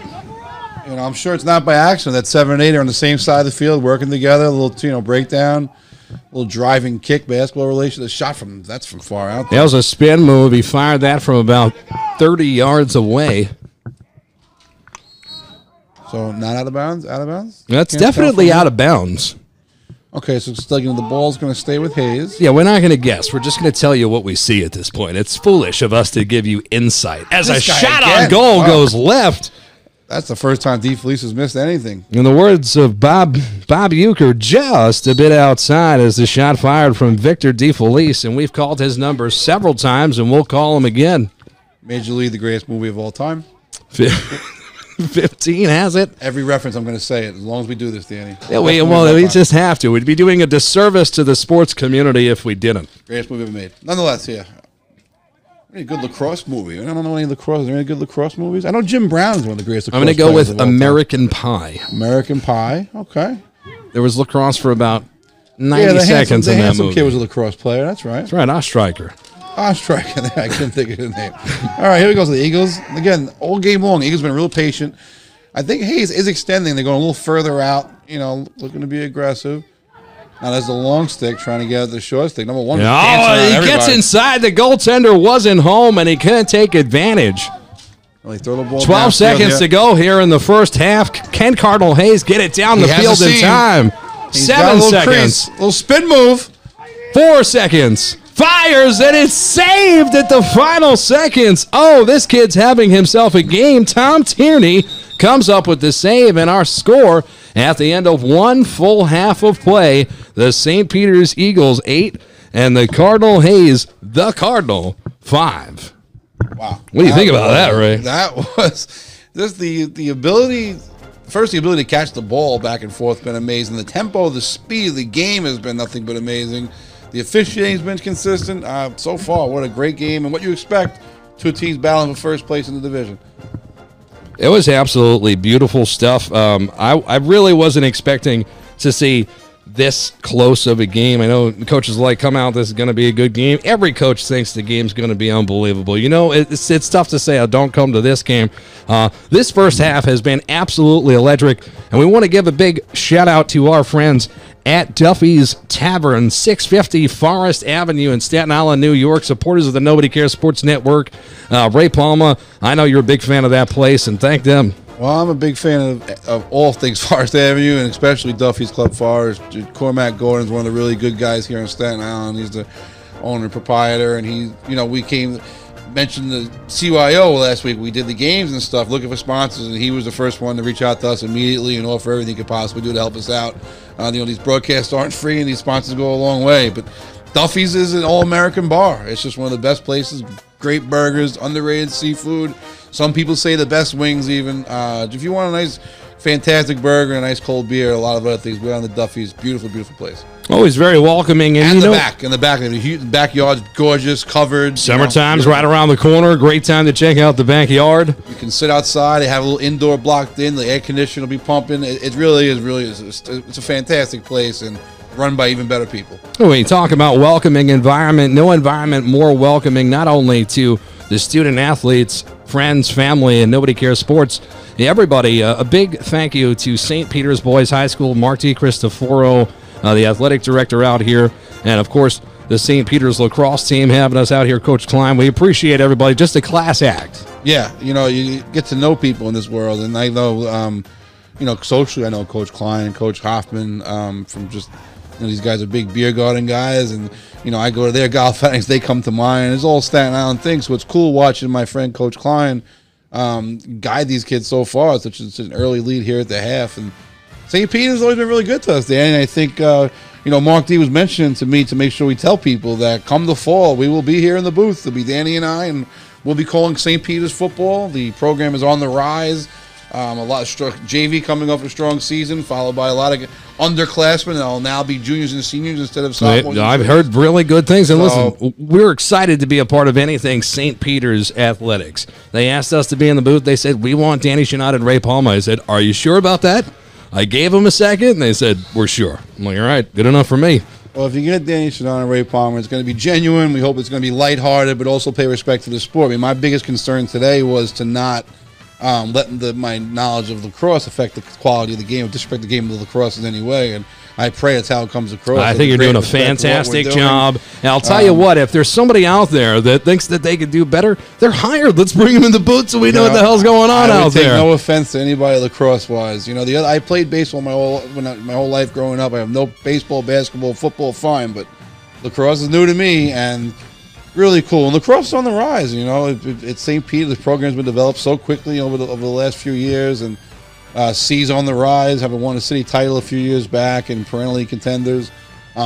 I'm sure it's not by accident that 7 and 8 are on the same side of the field, working together. A little, breakdown. A little driving kick basketball relation. That's from far out there. That was a spin move. He fired that from about 30 yards away. So not out of bounds? Out of bounds? That's definitely out of bounds. Okay, so it's like, the ball's going to stay with Hayes. Yeah, we're not going to guess. We're just going to tell you what we see at this point. It's foolish of us to give you insight. As a shot on goal goes left. That's the first time DFOOTBALLLC has missed anything. In the words of Bob Uecker, just a bit outside as the shot fired from Victor DFOOTBALLLC, and we've called his number several times, and we'll call him again. Major League, the greatest movie of all time. 15 has it. Every reference, I'm going to say it, as long as we do this, Danny. Yeah, we just have to. We'd be doing a disservice to the sports community if we didn't. Greatest movie ever made. Nonetheless, yeah. Any good lacrosse movie? I don't know any lacrosse. Are there any good lacrosse movies? I know Jim Brown is one of the greatest lacrosse I'm going to go with American Pie. American Pie, okay. There was lacrosse for about 90 seconds in that movie. The kid was a lacrosse player, that's right. That's right, Ostreicher. Ostreicher, I couldn't think of his name. All right, here we go to the Eagles. Again, all game long, the Eagles have been real patient. I think Hayes is extending. They're going a little further out, looking to be aggressive. Now there's the long stick trying to get at the short stick. Number 1. He gets inside. The goaltender wasn't home, and he couldn't take advantage. Well, throw the ball 12 seconds to go here in the first half. Can Cardinal Hayes get it down the field in time? 7 seconds. Little spin move. 4 seconds. Fires, and it's saved at the final seconds. Oh, this kid's having himself a game. Tom Tierney comes up with the save, and our score at the end of one full half of play, the St. Peter's Eagles 8 and the Cardinal Hayes, the Cardinal, 5. Wow. What do you think about that, Ray? That was just the ability. First, the ability to catch the ball back and forth has been amazing. The tempo, the speed of the game has been nothing but amazing. The officiating has been consistent. So far, what a great game, and what you expect, 2 teams battling for first place in the division. It was absolutely beautiful stuff. I really wasn't expecting to see this close of a game. I know coaches like, come out, this is going to be a good game. Every coach thinks the game's going to be unbelievable. You know, it's tough to say, don't come to this game. This first half has been absolutely electric, and we want to give a big shout-out to our friends at Duffy's Tavern, 650 Forest Avenue in Staten Island, New York, supporters of the Nobody Cares Sports Network. Ray Palma, I know you're a big fan of that place, and thank them. Well, I'm a big fan of all things Forest Avenue, and especially Duffy's Club Forest. Cormac Gordon's one of the really good guys here in Staten Island. He's the owner and proprietor, and we mentioned the CYO last week. We did the games and stuff, looking for sponsors, and he was the first one to reach out to us immediately and offer everything he could possibly do to help us out. These broadcasts aren't free, and these sponsors go a long way. But Duffy's is an all-American bar. It's just one of the best places. Great burgers, underrated seafood. Some people say the best wings even. If you want a nice, fantastic burger and a nice cold beer, a lot of other things, we're on the Duffy's. Beautiful, beautiful place. Always very welcoming. And in the backyard's gorgeous, covered. Summertime's right around the corner. Great time to check out the backyard. You can sit outside. They have a little indoor blocked in. The air conditioner will be pumping. It really is. It's a fantastic place and run by even better people. When you talk about welcoming environment, no environment more welcoming, not only to the student athletes, friends, family, and Nobody Cares Sports, everybody. A big thank you to St. Peter's Boys High School, Mark D. Cristoforo, the athletic director out here, and of course the St. Peter's Lacrosse team having us out here, Coach Klein. We appreciate everybody. Just a class act. Yeah, you get to know people in this world, and I know, socially, I know Coach Klein and Coach Hoffman from just. These guys are big beer garden guys, and I go to their golf outings, they come to mine. It's all Staten Island things, so it's cool watching my friend Coach Klein guide these kids so far. It's such an early lead here at the half, and St. Peter's always been really good to us, Dan. And I think Mark D was mentioning to me to make sure we tell people that come the fall, we will be here in the booth. It'll be Danny and I, and we'll be calling St. Peter's football. The program is on the rise. A lot of JV coming off a strong season, followed by a lot of underclassmen that will now be juniors and seniors instead of sophomores. I've heard really good things. And listen, we're excited to be a part of anything St. Peter's athletics. They asked us to be in the booth. They said, we want Danny Shinot and Ray Palma. I said, are you sure about that? I gave them a second, and they said, we're sure. I'm like, all right, good enough for me. Well, if you get Danny Shinot and Ray Palmer, it's going to be genuine. We hope it's going to be lighthearted, but also pay respect to the sport. I mean, my biggest concern today was to not letting my knowledge of lacrosse affect the quality of the game, or disrespect the game of lacrosse in any way. And I pray that's how it comes across. I think you're doing a fantastic job. And I'll tell you what, if there's somebody out there that thinks that they could do better, they're hired. Let's bring them in the booth so we know what the hell's going on out there. No offense to anybody lacrosse-wise. I played baseball my whole life growing up. I have no baseball, basketball, football, fine, but lacrosse is new to me, and really cool. And lacrosse is on the rise. At St. Peter, the program's been developed so quickly over the last few years, and C's on the rise, having won a city title a few years back and perennially contenders.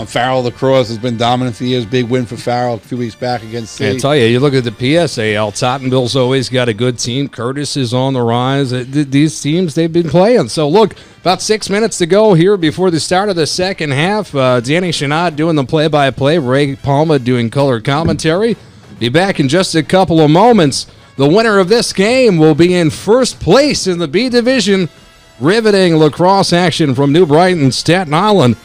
Farrell Lacrosse has been dominant for years. Big win for Farrell a few weeks back against C. I tell you look at the PSAL. Tottenville's always got a good team. Curtis is on the rise. These teams, they've been playing. So look, about 6 minutes to go here before the start of the second half. Danny Shinot doing the play-by-play. Ray Palma doing color commentary. Be back in just a couple of moments. The winner of this game will be in first place in the B Division. Riveting lacrosse action from New Brighton, Staten Island.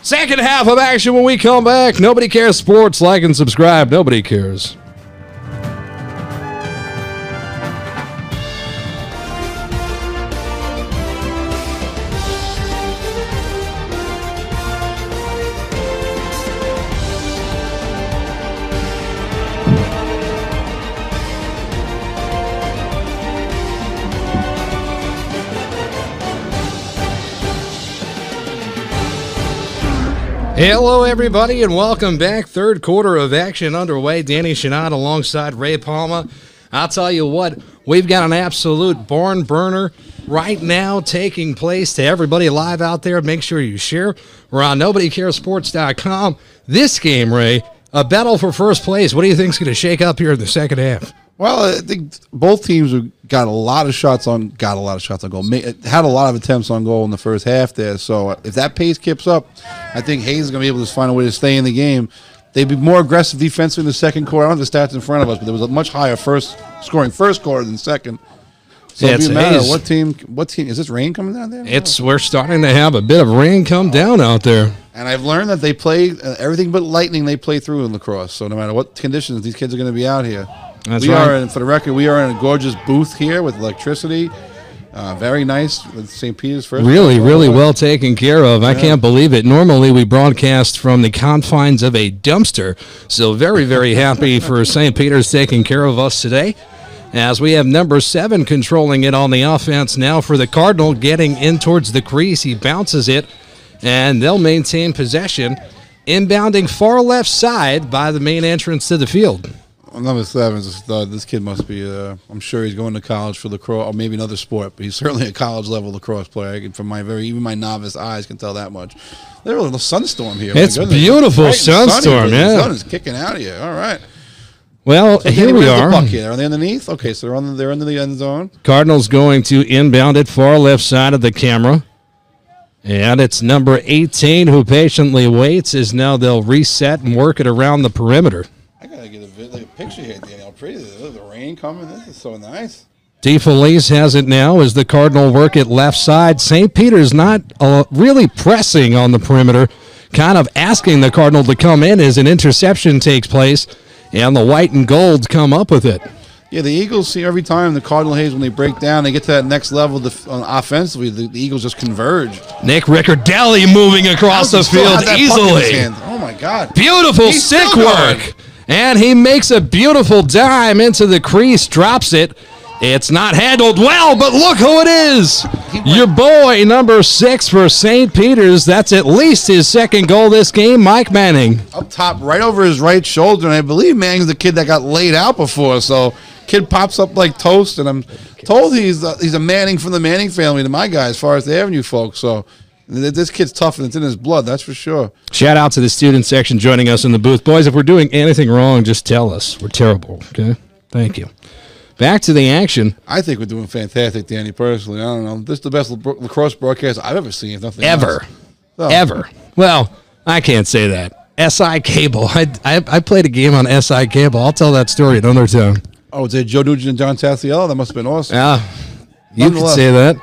Second half of action when we come back. Nobody Cares Sports. Like and subscribe. Nobody cares. Hello, everybody, and welcome back. Third quarter of action underway. Danny Shinot alongside Ray Palma. I'll tell you what, we've got an absolute barn burner right now taking place to everybody live out there. Make sure you share. We're on NobodyCaresSports.com. This game, Ray, a battle for first place. What do you think is going to shake up here in the second half? Well, I think both teams got a lot of shots on goal. Had a lot of attempts on goal in the first half there. So if that pace keeps up, I think Hayes is going to be able to find a way to stay in the game. They'd be more aggressive defensively in the second quarter. I don't have the stats in front of us, but there was a much higher scoring first quarter than second. So it doesn't matter what team. Is this rain coming down there? We're starting to have a bit of rain come down out there. And I've learned that they play everything but lightning. They play through in lacrosse. So no matter what conditions, these kids are going to be out here. That's right. For the record, we are in a gorgeous booth here with electricity. Very nice with St. Peter's first. Really well taken care of. I can't believe it. Normally we broadcast from the confines of a dumpster. So very happy for St. Peter's taking care of us today. As we have number 7 controlling it on the offense now for the Cardinal, getting in towards the crease. He bounces it, and they'll maintain possession. Inbounding far left side by the main entrance to the field. Well, number 7 is a stud. This kid must be, I'm sure he's going to college for lacrosse, or maybe another sport, but he's certainly a college-level lacrosse player. Even my novice eyes can tell that much. There's a little sunstorm here. It's beautiful sunstorm, yeah. The sun is kicking out of here. All right. Well, so here we are. The puck here? Are they underneath? Okay, so they're under the end zone. Cardinals going to inbound it far left side of the camera. And it's number 18 who patiently waits, as now they'll reset and work it around the perimeter. I got to get a picture here, Daniel. Pretty. The rain coming. This is so nice. DFOOTBALLLC has it now as the Cardinal work it left side. St. Peter's not really pressing on the perimeter, kind of asking the Cardinal to come in as an interception takes place. And the white and gold come up with it. Yeah, the Eagles see every time the Cardinal Hayes, when they break down, they get to that next level offensively, the Eagles just converge. Nick Riccardelli moving across the field easily. Oh, my God. Beautiful stick work. And he makes a beautiful dime into the crease, drops it. It's not handled well, but look who it is. Your boy, number 6 for St. Peter's. That's at least his second goal this game, Mike Manning. Up top, right over his right shoulder, and I believe Manning's the kid that got laid out before, so kid pops up like toast, and I'm told he's a Manning from the Manning family to my guy as far as the Avenue folks, so this kid's tough, and it's in his blood, that's for sure. Shout out to the student section joining us in the booth. Boys, if we're doing anything wrong, just tell us. We're terrible, okay? Thank you. Back to the action. I think we're doing fantastic, Danny, personally. I don't know. This is the best lacrosse broadcast I've ever seen, if nothing else. Ever. Well, I can't say that. SI Cable. I played a game on SI Cable. I'll tell that story another time. Oh, is it Joe Nugent and John Tassiello? That must have been awesome. Yeah, you could say that.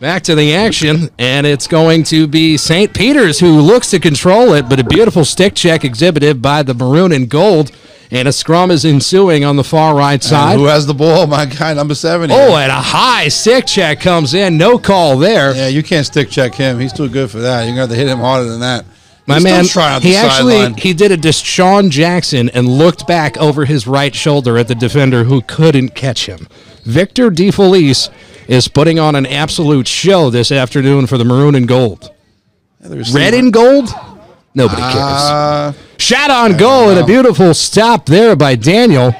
Back to the action, and it's going to be St. Peter's who looks to control it, but a beautiful stick check exhibited by the maroon and gold. And a scrum is ensuing on the far right side. And who has the ball? My guy, number 7. Oh, and a high stick check comes in. No call there. Yeah, you can't stick check him. He's too good for that. You're going to have to hit him harder than that. My man, he did a Deshaun Jackson and looked back over his right shoulder at the defender who couldn't catch him. Victor DFOOTBALLLC is putting on an absolute show this afternoon for the maroon and gold. Red and gold? Nobody cares. Shot on goal and a beautiful stop there by Daniel.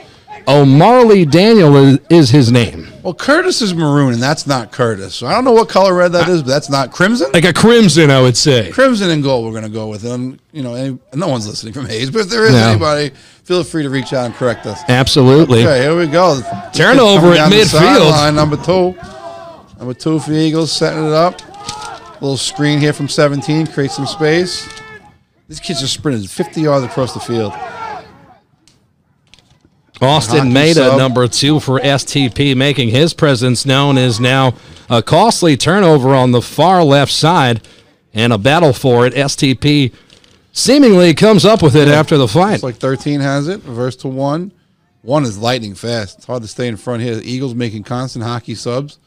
O'Marley Daniel is his name. Well, Curtis is maroon, and that's not Curtis. So I don't know what color red that is, but that's not crimson. Like a crimson, I would say. Crimson and gold we're going to go with. And, no one's listening from Hayes, but if there is anybody, feel free to reach out and correct us. Absolutely. Okay, here we go. Turnover at midfield. Number 2. Number 2 for the Eagles, setting it up. Little screen here from 17, create some space. These kids just sprinted 50 yards across the field. Austin Maida, number 2 for STP, making his presence known, is now a costly turnover on the far left side and a battle for it. STP seemingly comes up with it after the fight. Looks like 13 has it, reverse to 1. 1 is lightning fast. It's hard to stay in front here. The Eagles making constant hockey subs.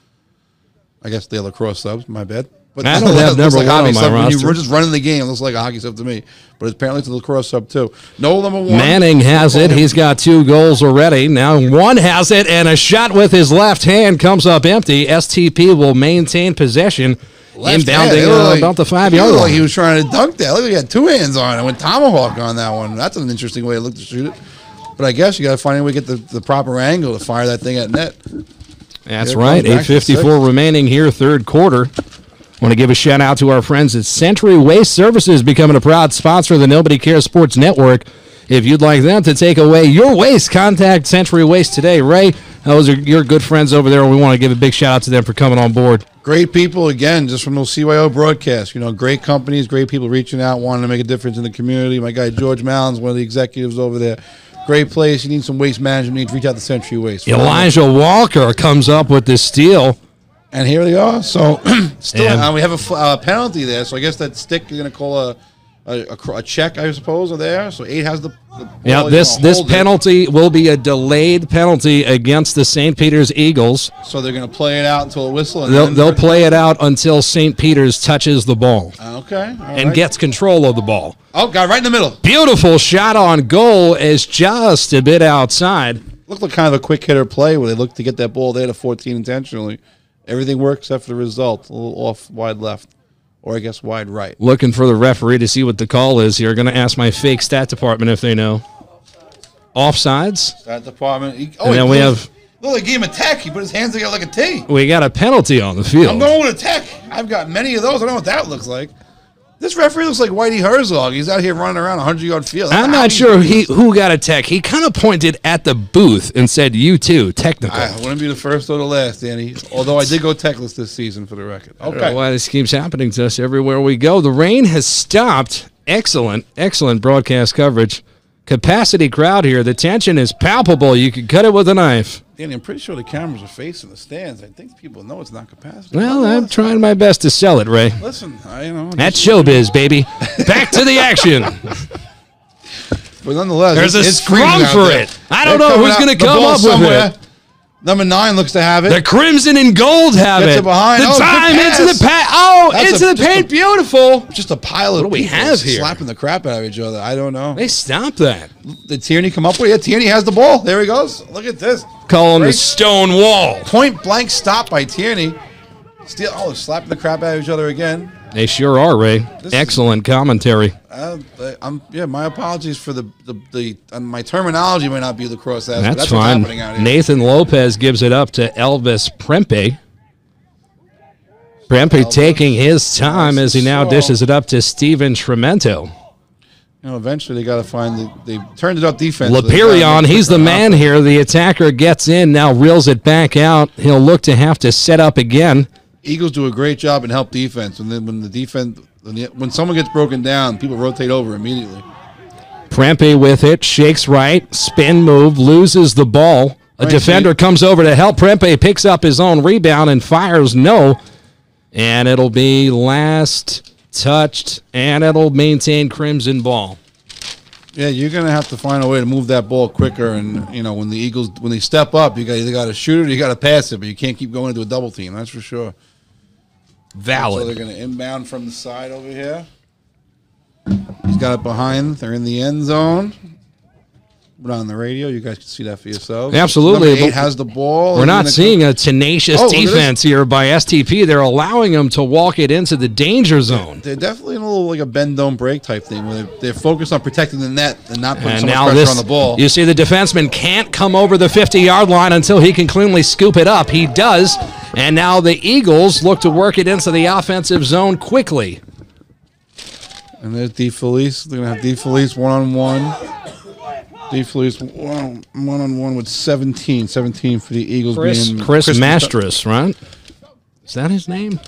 I guess they're lacrosse subs, my bad. But I don't have number 1 on my roster. We're just running the game. It looks like a hockey sub to me. But apparently it's a lacrosse sub too. No number 1. Manning has it. He's got 2 goals already. Now 1 has it, and a shot with his left hand comes up empty. STP will maintain possession. Inbounding about the 5-yard line. He was trying to dunk that. Look, he had 2 hands on it. Went tomahawk on that one. That's an interesting way to look to shoot it. But I guess you got to find a way to get the proper angle to fire that thing at net. That's right. 8:54 remaining here, third quarter. Want to give a shout out to our friends at Century Waste Services, becoming a proud sponsor of the Nobody Cares Sports Network. If you'd like them to take away your waste, contact Century Waste today. Ray, those are your good friends over there. We want to give a big shout out to them for coming on board. Great people, again, just from those CYO broadcasts. Great companies, great people reaching out, wanting to make a difference in the community. My guy George Mallon's one of the executives over there. Great place. You need some waste management. You need to reach out to Century Waste. Elijah Walker comes up with the steal. And here they are. So still, we have a penalty there. So I guess that stick is going to call a check, I suppose, are there. So 8 has the yeah, this penalty will be a delayed penalty against the St. Peter's Eagles. So they're going to play it out until a whistle. And they'll play it out until St. Peter's touches the ball. Okay. And gets control of the ball. Oh, got right in the middle. Beautiful shot on goal is just a bit outside. Looked like kind of a quick hitter play where they looked to get that ball there to 14 intentionally. Everything worked except for the result. A little off wide left. Or I guess wide right. Looking for the referee to see what the call is here. Going to ask my fake stat department if they know. Offsides. Stat department. And then we have... Look, they gave him a tech. He put his hands together like a T. We got a penalty on the field. I'm going with a tech. I've got many of those. I don't know what that looks like. This referee looks like Whitey Herzog. He's out here running around a 100-yard field. I'm not sure who got a tech. He kind of pointed at the booth and said, "You too, technical." I wouldn't be the first or the last, Danny. Although I did go techless this season for the record. Okay. I don't know why this keeps happening to us everywhere we go. The rain has stopped. Excellent broadcast coverage. Capacity crowd here. The tension is palpable. You could cut it with a knife. Danny, I'm pretty sure the cameras are facing the stands. I think people know it's not capacity. Well, I'm trying my best to sell it, Ray. Listen, that's showbiz, baby. Back to the action. But nonetheless, there's a scrum for it. I don't know who's going to come up with it. Number 9 looks to have it. The Crimson and Gold have it. Behind. The time into the paint. Oh, into the paint. Beautiful. Just a pile of what do we have here? Slapping the crap out of each other. I don't know. They stopped that. Did Tierney come up with it? Yeah, Tierney has the ball. There he goes. Look at this. Call him the stone wall. Point blank stop by Tierney. Still, they're slapping the crap out of each other again. They sure are, Ray. Excellent commentary. My apologies for my terminology may not be lacrosse. That's fine. What's happening out here. Nathan Lopez gives it up to Elvis Prempe. Prempe taking his time as he now dishes it up to Steven Tremento. Eventually they got to find they turned it up defense. Lapirion, he's the man here. The attacker gets in, now reels it back out. He'll look to have to set up again. Eagles do a great job in help defense, and then when someone gets broken down, people rotate over immediately. Prempe with it, shakes right, spin move, loses the ball. A defender comes over to help. Prempe picks up his own rebound and fires no. And it'll be last touched, and it'll maintain Crimson ball. Yeah, you're going to have to find a way to move that ball quicker. And, when the Eagles, when they step up, you either got to shoot it or you got to pass it, but you can't keep going into a double team. That's for sure. Valid. So they're going to inbound from the side over here. He's got it behind. They're in the end zone. But on the radio, you guys can see that for yourselves. Absolutely. Number 8 has the ball. We're not seeing a tenacious defense here by STP. They're allowing them to walk it into the danger zone. They're definitely in a little like a bend, don't break type thing where they're focused on protecting the net and not putting so much pressure on the ball. You see the defenseman can't come over the 50-yard line until he can cleanly scoop it up. He does. And now the Eagles look to work it into the offensive zone quickly. And there's DeFelice. They're going to have DeFelice one-on-one. DeFelice one-on-one with 17. 17 for the Eagles. Chris Mastras, right? Is that his name?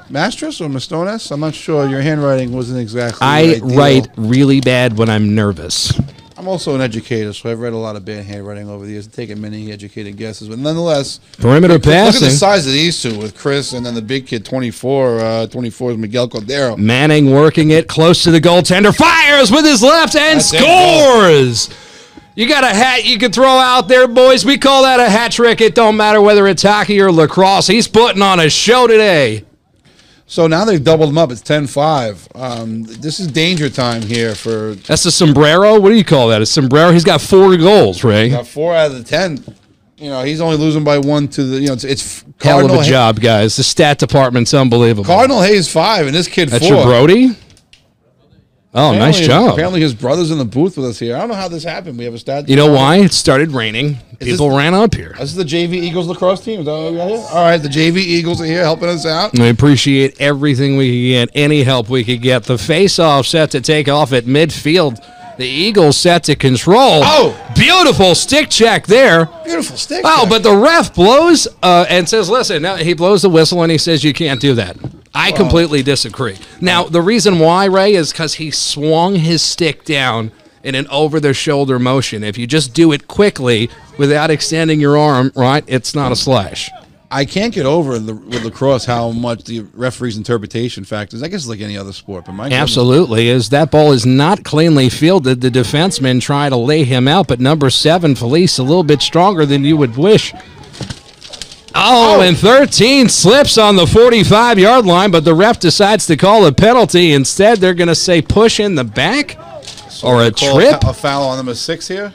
Mastras or Mastones? I'm not sure. Your handwriting wasn't exactly I write really bad when I'm nervous. I'm also an educator, so I've read a lot of bad handwriting over the years and taken many educated guesses. But nonetheless, perimeter passing. Look at the size of these two with Chris and then the big kid, 24. 24 is Miguel Cordero. Manning working it close to the goaltender. Fires with his left and scores! You got a hat you can throw out there, boys. We call that a hat trick. It don't matter whether it's hockey or lacrosse. He's putting on a show today. So now they've doubled them up. It's 10-5. This is danger time here for... That's a sombrero? What do you call that? A sombrero? He's got 4 goals, Ray. He's got 4 out of the 10. He's only losing by 1 to the... it's Cardinal. Hell of a job, guys. The stat department's unbelievable. Cardinal Hayes 5 and this kid 4. That's your Brody? Oh, nice job. Apparently his brother's in the booth with us here. I don't know how this happened. We have a stat. You know why? It started raining. People ran up here. This is the JV Eagles lacrosse team. Is that what we got here? All right, the JV Eagles are here helping us out. We appreciate everything we can get, any help we could get. The face-off set to take off at midfield. The Eagles set to control. Oh! Beautiful stick check there. Beautiful stick check. But the ref blows and says, listen, now he blows the whistle and he says you can't do that. I completely disagree. Now, the reason why, Ray, is because he swung his stick down in an over-the-shoulder motion. If you just do it quickly without extending your arm, right, it's not a slash. I can't get over with lacrosse how much the referee's interpretation factors. I guess it's like any other sport, but my absolutely, as that ball is not cleanly fielded, the defensemen try to lay him out, but number 7, Felice, a little bit stronger than you would wish. Oh, and 13 slips on the 45-yard line, but the ref decides to call a penalty. Instead, they're going to say push in the back or a trip. A foul on number 6 here?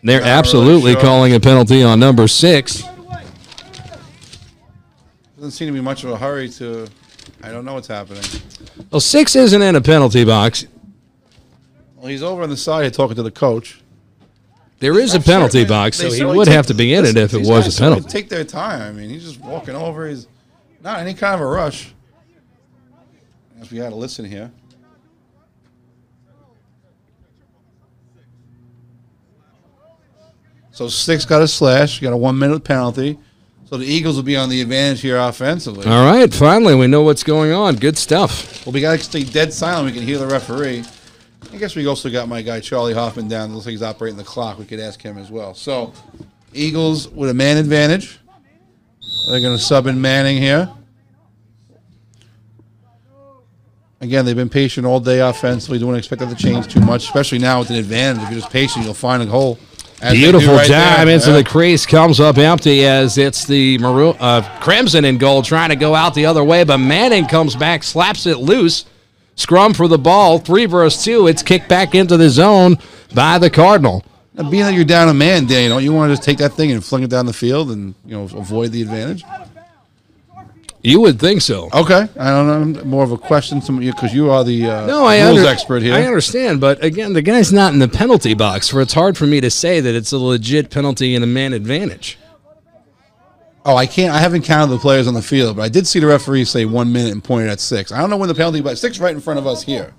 They're absolutely calling a penalty on number 6. Doesn't seem to be much of a hurry to. I don't know what's happening. Well, 6 isn't in a penalty box. Well, he's over on the side here talking to the coach. There is a penalty box, so he would have to be in it if it was a penalty. Take their time. I mean, he's just walking over. He's not any kind of a rush. I guess we had to listen here. So 6 got a slash. Got a 1-minute penalty. So the Eagles will be on the advantage here offensively. All right, finally, we know what's going on. Good stuff. Well, we got to stay dead silent. We can hear the referee. I guess we also got my guy Charlie Hoffman down. It looks like he's operating the clock. We could ask him as well. So, Eagles with a man advantage. They're going to sub in Manning here. Again, they've been patient all day offensively. Don't expect that to change too much, especially now with an advantage. If you're just patient, you'll find a hole. Beautiful dive into the crease, comes up empty as it's the Crimson in goal trying to go out the other way, but Manning comes back, slaps it loose. Scrum for the ball, 3 versus 2. It's kicked back into the zone by the Cardinal. Now, being that you're down a man, Dan, don't you want to just take that thing and fling it down the field and avoid the advantage? You would think so. Okay. I don't know. More of a question because you are the rules expert here. I understand, but again, the guy's not in the penalty box, so it's hard for me to say that it's a legit penalty and a man advantage. Oh, I haven't counted the players on the field, but I did see the referee say 1 minute and point it at 6. I don't know when the penalty box. 6 right in front of us here.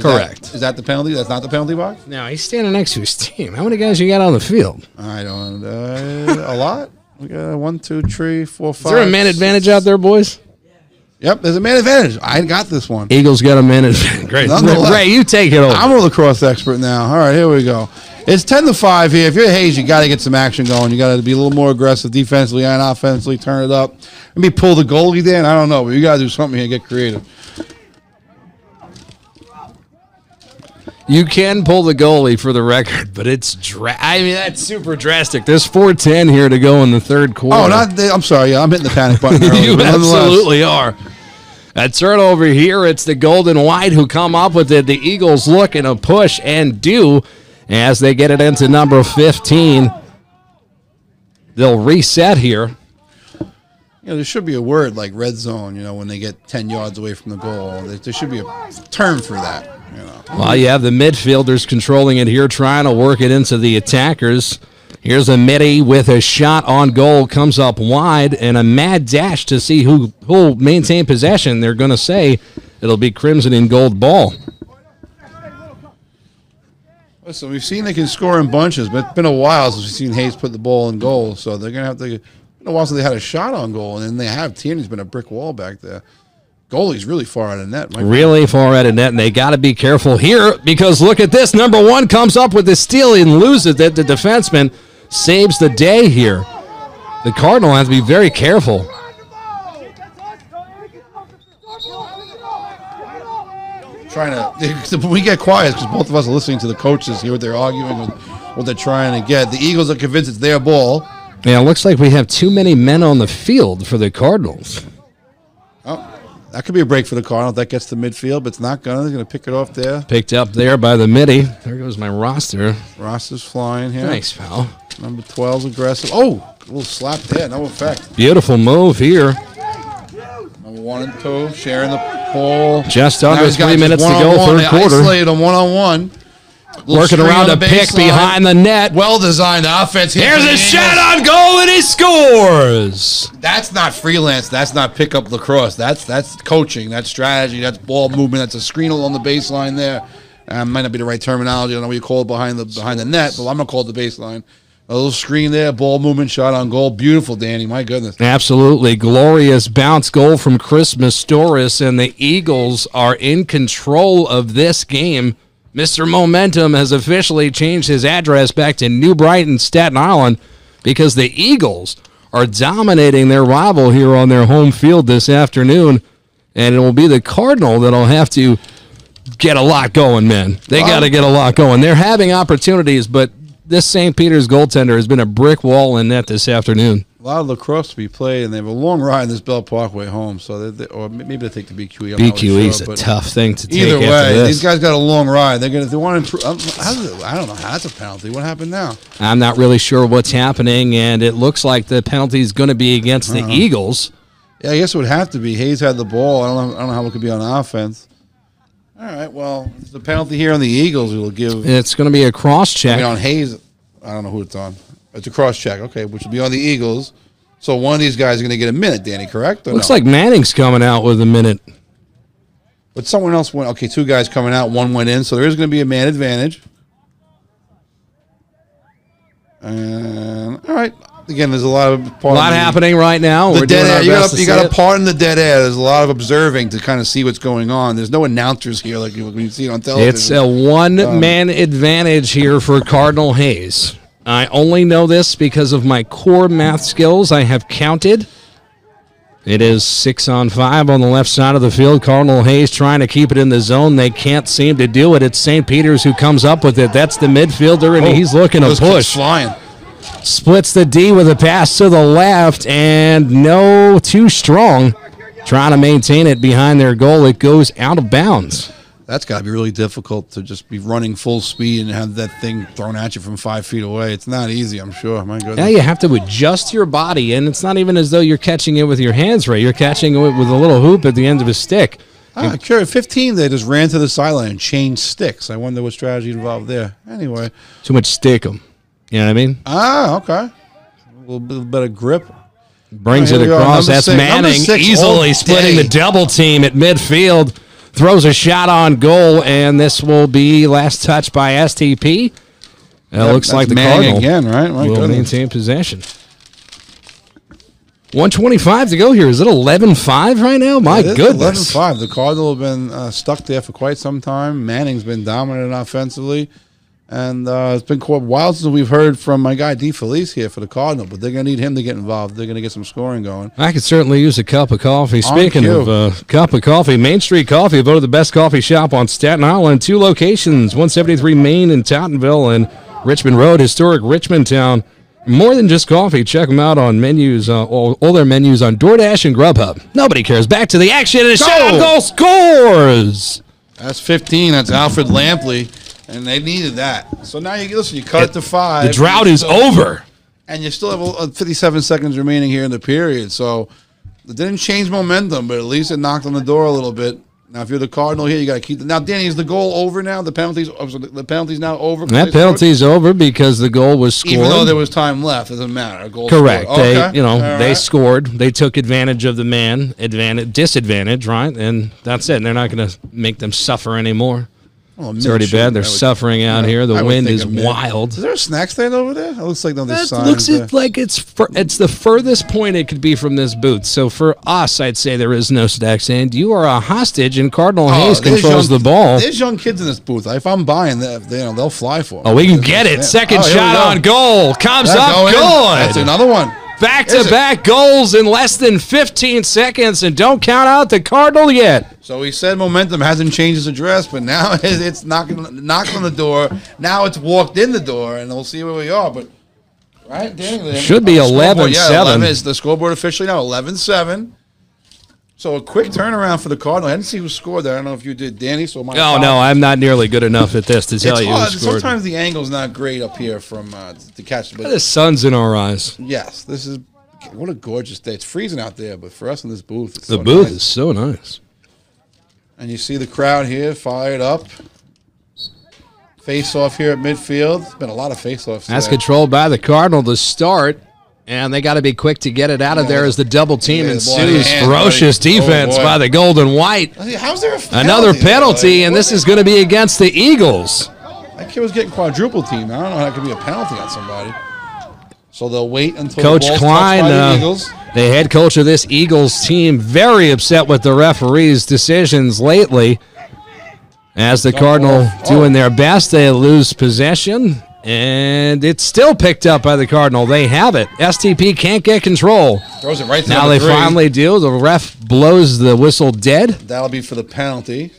Correct. Is that the penalty? That's not the penalty box? No, he's standing next to his team. How many guys you got on the field? I don't. A lot. We got 1, 2, 3, 4, 5. Is there a man advantage out there, boys? Yep, there's a man advantage. I got this one. Eagles got a man advantage. Great. Ray, you take it over. I'm a lacrosse expert now. All right, here we go. It's 10-5 here. If you're Hayes, you got to get some action going. You got to be a little more aggressive defensively and offensively. Turn it up. Maybe pull the goalie there. I don't know, but you got to do something here. Get creative. You can pull the goalie for the record, but it's that's super drastic. There's 4:10 here to go in the third quarter. Oh, I'm sorry. Yeah, I'm hitting the panic button. You absolutely are. At turnover here, it's the gold and white who come up with it. The Eagles look and a push and do as they get it into number 15. They'll reset here. There should be a word like red zone, when they get 10 yards away from the goal. There should be a term for that. Well, you have the midfielders controlling it here, trying to work it into the attackers. Here's a midi with a shot on goal, comes up wide, and a mad dash to see who'll maintain possession. They're going to say it'll be Crimson and gold ball. Listen, we've seen they can score in bunches, but it's been a while since we've seen Hayes put the ball in goal, so they're going to have to. It's been a while since they had a shot on goal, and then they have. Tierney's been a brick wall back there. Goalie's really far out of net. Really far out of net, and they got to be careful here because look at this. Number 1 comes up with the steal and loses it. The defenseman saves the day here. The Cardinal has to be very careful. We get quiet because both of us are listening to the coaches, hear what they're arguing with, what they're trying to get. The Eagles are convinced it's their ball. Yeah, it looks like we have too many men on the field for the Cardinals. Oh, that could be a break for the Cardinal if that gets to midfield, but it's not going to. They're going to pick it off there. Picked up there by the midi. There goes my roster. Roster's flying here. Thanks, pal. Number 12's aggressive. Oh, a little slap there. No effect. Beautiful move here. Number 1 and 2 sharing the ball. Just under 3 minutes to go, third quarter. Isolated on one-on-one. Working around a pick behind the net. Well-designed offense. Here's a shot on goal, and he scores. That's not freelance. That's not pick-up lacrosse. That's coaching. That's strategy. That's ball movement. That's a screen along the baseline there. Might not be the right terminology. I don't know what you call it behind the net, but I'm going to call it the baseline. A little screen there, ball movement, shot on goal. Beautiful, Danny. My goodness. Absolutely. Glorious bounce goal from Chris Mistoris, and the Eagles are in control of this game Mr. Momentum has officially changed his address back to New Brighton, Staten Island, because the Eagles are dominating their rival here on their home field this afternoon, and it will be the Cardinal that'll have to get a lot going, man. They got to get a lot going. They're having opportunities, but this St. Peter's goaltender has been a brick wall in net this afternoon. A lot of lacrosse to be played, and they have a long ride in this Bell Parkway home. So, or maybe they take the BQE. BQE is a tough thing to take. Either way, these guys got a long ride. They're gonna. They want to. I don't know. That's a penalty. What happened now? I'm not really sure what's happening, and it looks like the penalty is going to be against the Eagles. Yeah, I guess it would have to be. Hayes had the ball. I don't know how it could be on offense. All right. Well, it's the penalty here on the Eagles. We'll give. It's going to be a cross check. I mean, on Hayes. I don't know who it's on. It's a cross check, okay, which will be on the Eagles. So one of these guys is going to get a minute, Danny, correct? Looks like Manning's coming out with a minute. But someone else went. Okay, two guys coming out, one went in, so there is going to be a man advantage. And all right, again, there's a lot happening right now. The dead air. You got to pardon the dead air. There's a lot of observing to kind of see what's going on. There's no announcers here like when you see it on television. It's a one-man advantage here for Cardinal Hayes. I only know this because of my core math skills. I have counted. It is 6-on-5 on the left side of the field. Cardinal Hayes trying to keep it in the zone. They can't seem to do it. It's St. Peter's who comes up with it. That's the midfielder, and he's looking to push. Flying. Splits the D with a pass to the left, and no, too strong. Trying to maintain it behind their goal. It goes out of bounds. That's got to be really difficult to just be running full speed and have that thing thrown at you from 5 feet away. It's not easy, I'm sure. My goodness. Yeah, you have to adjust your body, and it's not even as though you're catching it with your hands, right? You're catching it with a little hoop at the end of a stick. I'm curious. 15, they just ran to the sideline and changed sticks. I wonder what strategy involved there. Anyway. Too much stick 'em. You know what I mean? Okay. A little bit better grip. Brings it across. That's Manning easily splitting the double team at midfield. Throws a shot on goal, and this will be last touch by STP. It looks like the Cardinal again, right? will maintain possession. 1:25 to go here. Is it 11-5 right now? My goodness. 11-5. The Cardinal have been stuck there for quite some time. Manning's been dominant offensively. And it's been quite a while since we've heard from my guy DeFelice here for the Cardinal, but they're going to need him to get involved. They're going to get some scoring going. I could certainly use a cup of coffee. Speaking of cup of coffee, Main Street Coffee, voted the best coffee shop on Staten Island. 2 locations, 173 Main in Tottenville and Richmond Road, historic Richmond Town. More than just coffee. Check them out on menus, all their menus on DoorDash and Grubhub. Nobody cares. Back to the action, and a shot on goal scores. That's 15. That's Alfred Lampley. And they needed that. So now you cut it to 5. The drought is over. And you still have 57 seconds remaining here in the period. So it didn't change momentum, but at least it knocked on the door a little bit. Now, if you're the Cardinal here, you got to keep now, Danny, is the goal over now? The penalty's now over? That penalty's over because the goal was scored. Even though there was time left, it doesn't matter. Correct. They scored. They took advantage of the disadvantage, right? And that's it. And they're not going to make them suffer anymore. Well, it's already bad. They're suffering out here. The wind is wild. Is there a snack stand over there? It looks like there's signs. It looks like it's the furthest point it could be from this booth. So for us, I'd say there is no snack stand. You are a hostage, and Cardinal Hayes controls the ball. There's young kids in this booth. If I'm buying that, they'll fly for me. Oh, we can get it. Second shot on goal. Comes up good. That's another one. Back-to-back goals in less than 15 seconds, and don't count out the Cardinal yet. So he said momentum hasn't changed his address, but now it's knocked on the door. Now it's walked in the door, and we'll see where we are. But right, Danny, should be 11-7. Yeah, 11 is the scoreboard officially now 11-7. So a quick turnaround for the Cardinal. I didn't see who scored there. I don't know if you did, Danny. So no, I'm not nearly good enough at this to tell you who scored. Sometimes the angle's not great up here from to catch. But the sun's in our eyes. Yes, this is what a gorgeous day. It's freezing out there, but for us in this booth, it's the booth is so nice. And you see the crowd here fired up. Face off here at midfield. There's been a lot of face offs. That's controlled by the Cardinal to start. And they got to be quick to get it out of there as the double team ensues. Ferocious defense by the Gold and White. How's there another penalty, and this is going to be against the Eagles. That kid was getting quadruple teamed. I don't know how that could be a penalty on somebody. So they'll wait until Coach the ball's Klein, touched by the Eagles. The head coach of this Eagles team, very upset with the referees' decisions lately. As the Cardinal doing their best, they lose possession, and it's still picked up by the Cardinal. They have it. STP can't get control. Throws it right to now they finally do. The ref blows the whistle dead. That'll be for the penalty.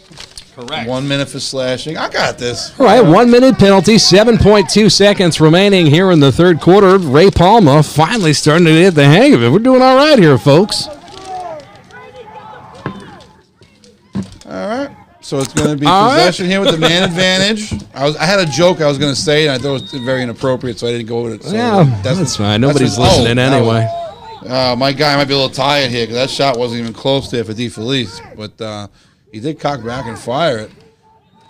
Correct. 1 minute for slashing. I got this. All right, 1 minute penalty, 7.2 seconds remaining here in the third quarter. Ray Palma finally starting to get the hang of it. We're doing all right here, folks. All right. So it's going to be possession here with the man advantage. I had a joke I was going to say, and I thought it was very inappropriate, so I didn't go with it. So yeah, that's fine. Nobody's listening anyway. My guy might be a little tired here because that shot wasn't even close there for DFOOTBALLLC, but he did cock back and fire it.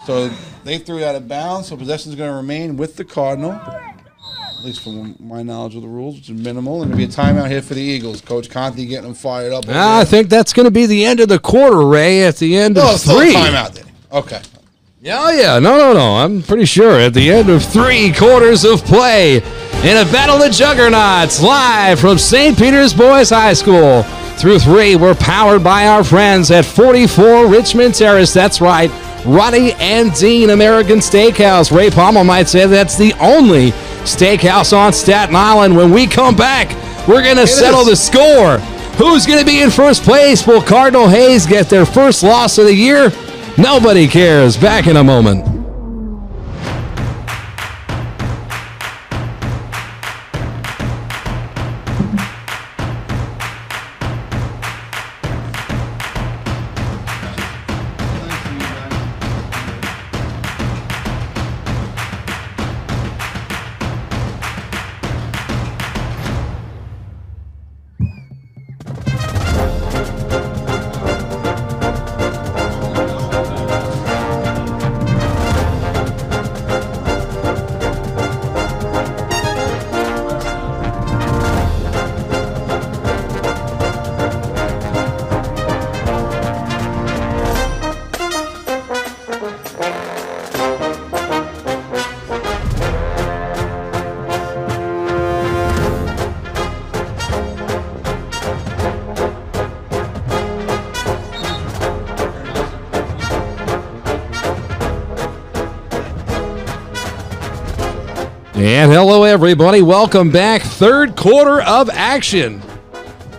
So they threw it out of bounds, so possession is going to remain with the Cardinal, at least from my knowledge of the rules, which is minimal. And there'll be a timeout here for the Eagles. Coach Conte getting them fired up. I think that's going to be the end of the quarter, Ray, at the end of three. Timeout then. Okay. Yeah. No. I'm pretty sure at the end of 3 quarters of play in a battle of juggernauts live from St. Peter's Boys High School. Through 3, we're powered by our friends at 44 Richmond Terrace. That's right, Roddy and Dean American Steakhouse. Ray Palma might say that's the only steakhouse on Staten Island. When we come back, we're going to settle the score. Who's going to be in first place? Will Cardinal Hayes get their first loss of the year? Nobody cares. Back in a moment. And hello, everybody. Welcome back. Third quarter of action.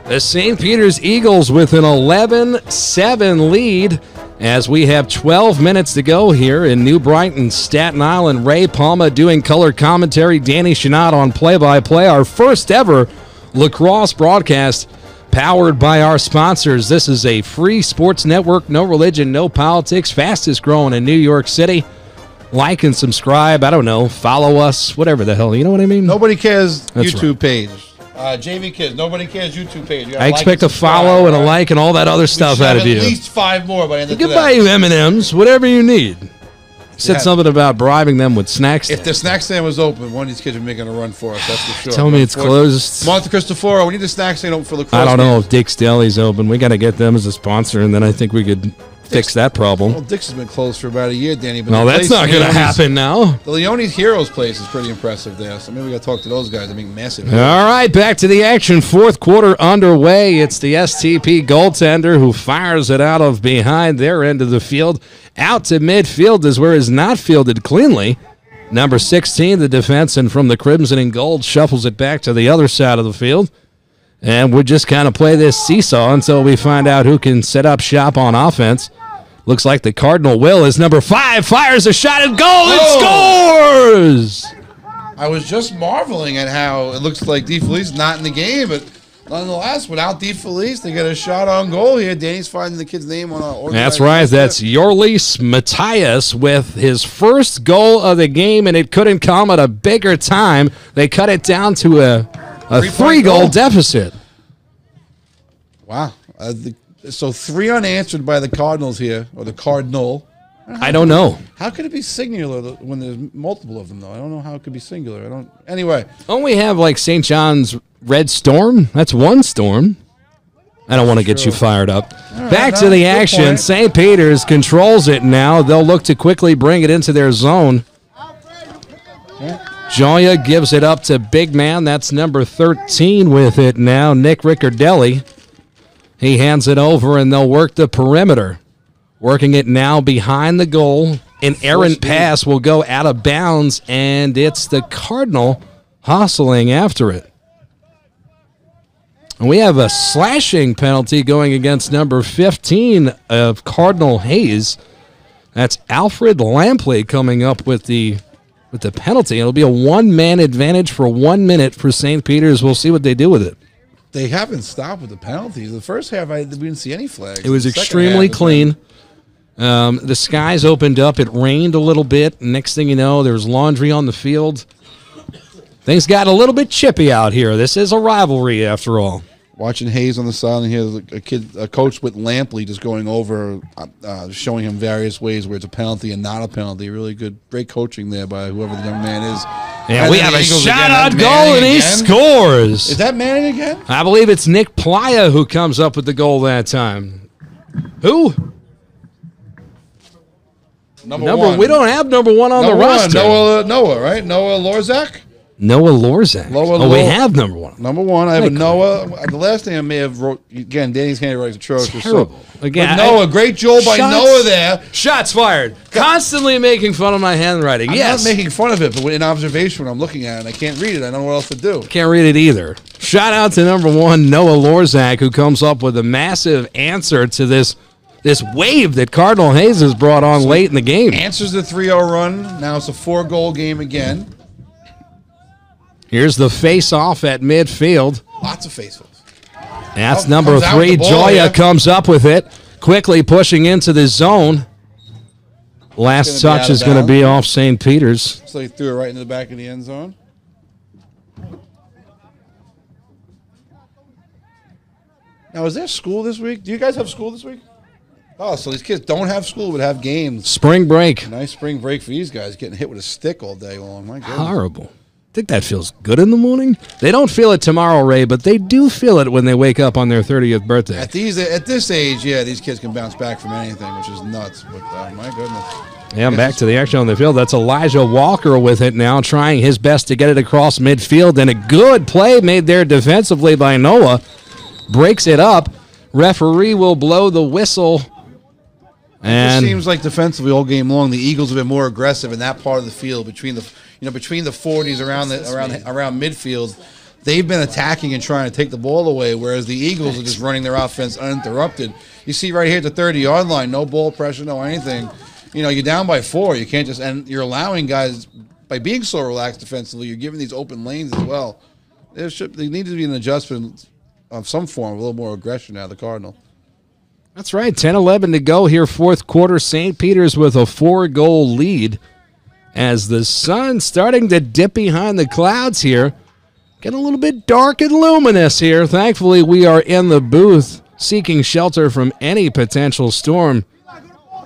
The St. Peter's Eagles with an 11-7 lead as we have 12 minutes to go here in New Brighton, Staten Island. Ray Palma doing color commentary. Danny Chenot on play-by-play. Our first ever lacrosse broadcast powered by our sponsors. This is a free sports network, no religion, no politics, fastest growing in New York City. Like and subscribe. I don't know. Follow us. Whatever the hell. You know what I mean? Nobody cares That's YouTube right. page. JV Kids. Nobody cares YouTube page. I expect a follow and a like and all that other stuff out of you. At least 5 more by the end of today. You can buy you M&Ms, whatever you need. Said something about bribing them with snacks. If the snack stand was open, one of these kids would be making a run for us. That's for sure. Tell me it's closed. Monte Cristoforo, we need the snack stand open for Lacrosse. I don't know if Dick's Deli's open. We got to get them as a sponsor, and then I think we could fix that problem. Well, Dick's has been closed for about a year, Danny. But no, that's not going to happen now. The Leone's Heroes place is pretty impressive there, so maybe we got to talk to those guys. They make massive. All right, back to the action. Fourth quarter underway. It's the STP goaltender who fires it out of behind their end of the field. Out to midfield is where it's not fielded cleanly. Number 16, the defenseman from the Crimson and Gold, shuffles it back to the other side of the field. And we'll just kind of play this seesaw until we find out who can set up shop on offense. Looks like the Cardinal will as number 5 fires a shot and goal and scores! I was just marveling at how it looks like DFOOTBALLLC's not in the game, but nonetheless, without DFOOTBALLLC, they get a shot on goal here. Danny's finding the kid's name on our That's right. That's Yorlis Matthias with his first goal of the game, and it couldn't come at a bigger time. They cut it down to a 3-goal deficit. Wow. So 3 unanswered by the Cardinals here, or the Cardinal. I don't know. How could it be singular when there's multiple of them, though? I don't know how it could be singular. Anyway. Don't we have, like, St. John's Red Storm? That's one storm. I don't want to get you fired up. Right, back to the action. St. Peter's controls it now. They'll look to quickly bring it into their zone. Joya gives it up to big man. That's number 13 with it now, Nick Riccardelli. He hands it over, and they'll work the perimeter. Working it now behind the goal. An errant pass will go out of bounds, and it's the Cardinal hustling after it. And we have a slashing penalty going against number 15 of Cardinal Hayes. That's Alfred Lampley coming up with the penalty. It'll be a one-man advantage for 1 minute for St. Peter's. We'll see what they do with it. They haven't stopped with the penalties. The first half, we didn't see any flags. It was extremely clean. The skies opened up. It rained a little bit. Next thing you know, there was laundry on the field. Things got a little bit chippy out here. This is a rivalry, after all. Watching Hayes on the sideline here, a coach with Lampley just going over, showing him various ways where it's a penalty and not a penalty. Really good, great coaching there by whoever the young man is. And we have a shot-out goal, and he scores. Is that Manning again? I believe it's Nick Playa who comes up with the goal that time. Who? Number one. We don't have number one on the roster. Noah, right? Noah Lorzak? Noah Lorzak. We have number one. Number one. I have a Noah. The last thing I may have wrote, again, Danny's handwriting's atrocious. Terrible. Again, Noah, great job by Noah there. Shots fired. Constantly making fun of my handwriting. I'm not making fun of it, but in observation when I'm looking at it, I can't read it. I don't know what else to do. Can't read it either. Shout out to number one, Noah Lorzak, who comes up with a massive answer to this wave that Cardinal Hayes has brought on late in the game. Answers the 3-0 run. Now it's a 4-goal game again. Here's the face-off at midfield. Lots of face-offs. That's number 3. Joya comes up with it, quickly pushing into the zone. Last touch is going to be off St. Peter's. So he threw it right into the back of the end zone. Now, is there school this week? Do you guys have school this week? Oh, so these kids don't have school but have games. Spring break. Nice spring break for these guys, getting hit with a stick all day long. My goodness. Horrible. I think that feels good in the morning. They don't feel it tomorrow, Ray, but they do feel it when they wake up on their 30th birthday. At this age, yeah, these kids can bounce back from anything, which is nuts. But my goodness. Yeah, back to the action on the field. That's Elijah Walker with it now, trying his best to get it across midfield, and a good play made there defensively by Noah. Breaks it up. Referee will blow the whistle. And it seems like defensively all game long, the Eagles have been more aggressive in that part of the field between the 40s around midfield. They've been attacking and trying to take the ball away, whereas the Eagles are just running their offense uninterrupted. You see right here at the 30-yard line, no ball pressure, no anything. You're down by 4. You can't just, and you're allowing guys, by being so relaxed defensively, you're giving these open lanes as well. There needs to be an adjustment of some form, a little more aggression out of the Cardinal. That's right, 10-11 to go here, fourth quarter. St. Peter's with a 4-goal lead as the sun starting to dip behind the clouds here. Getting a little bit dark and luminous here. Thankfully, we are in the booth seeking shelter from any potential storm.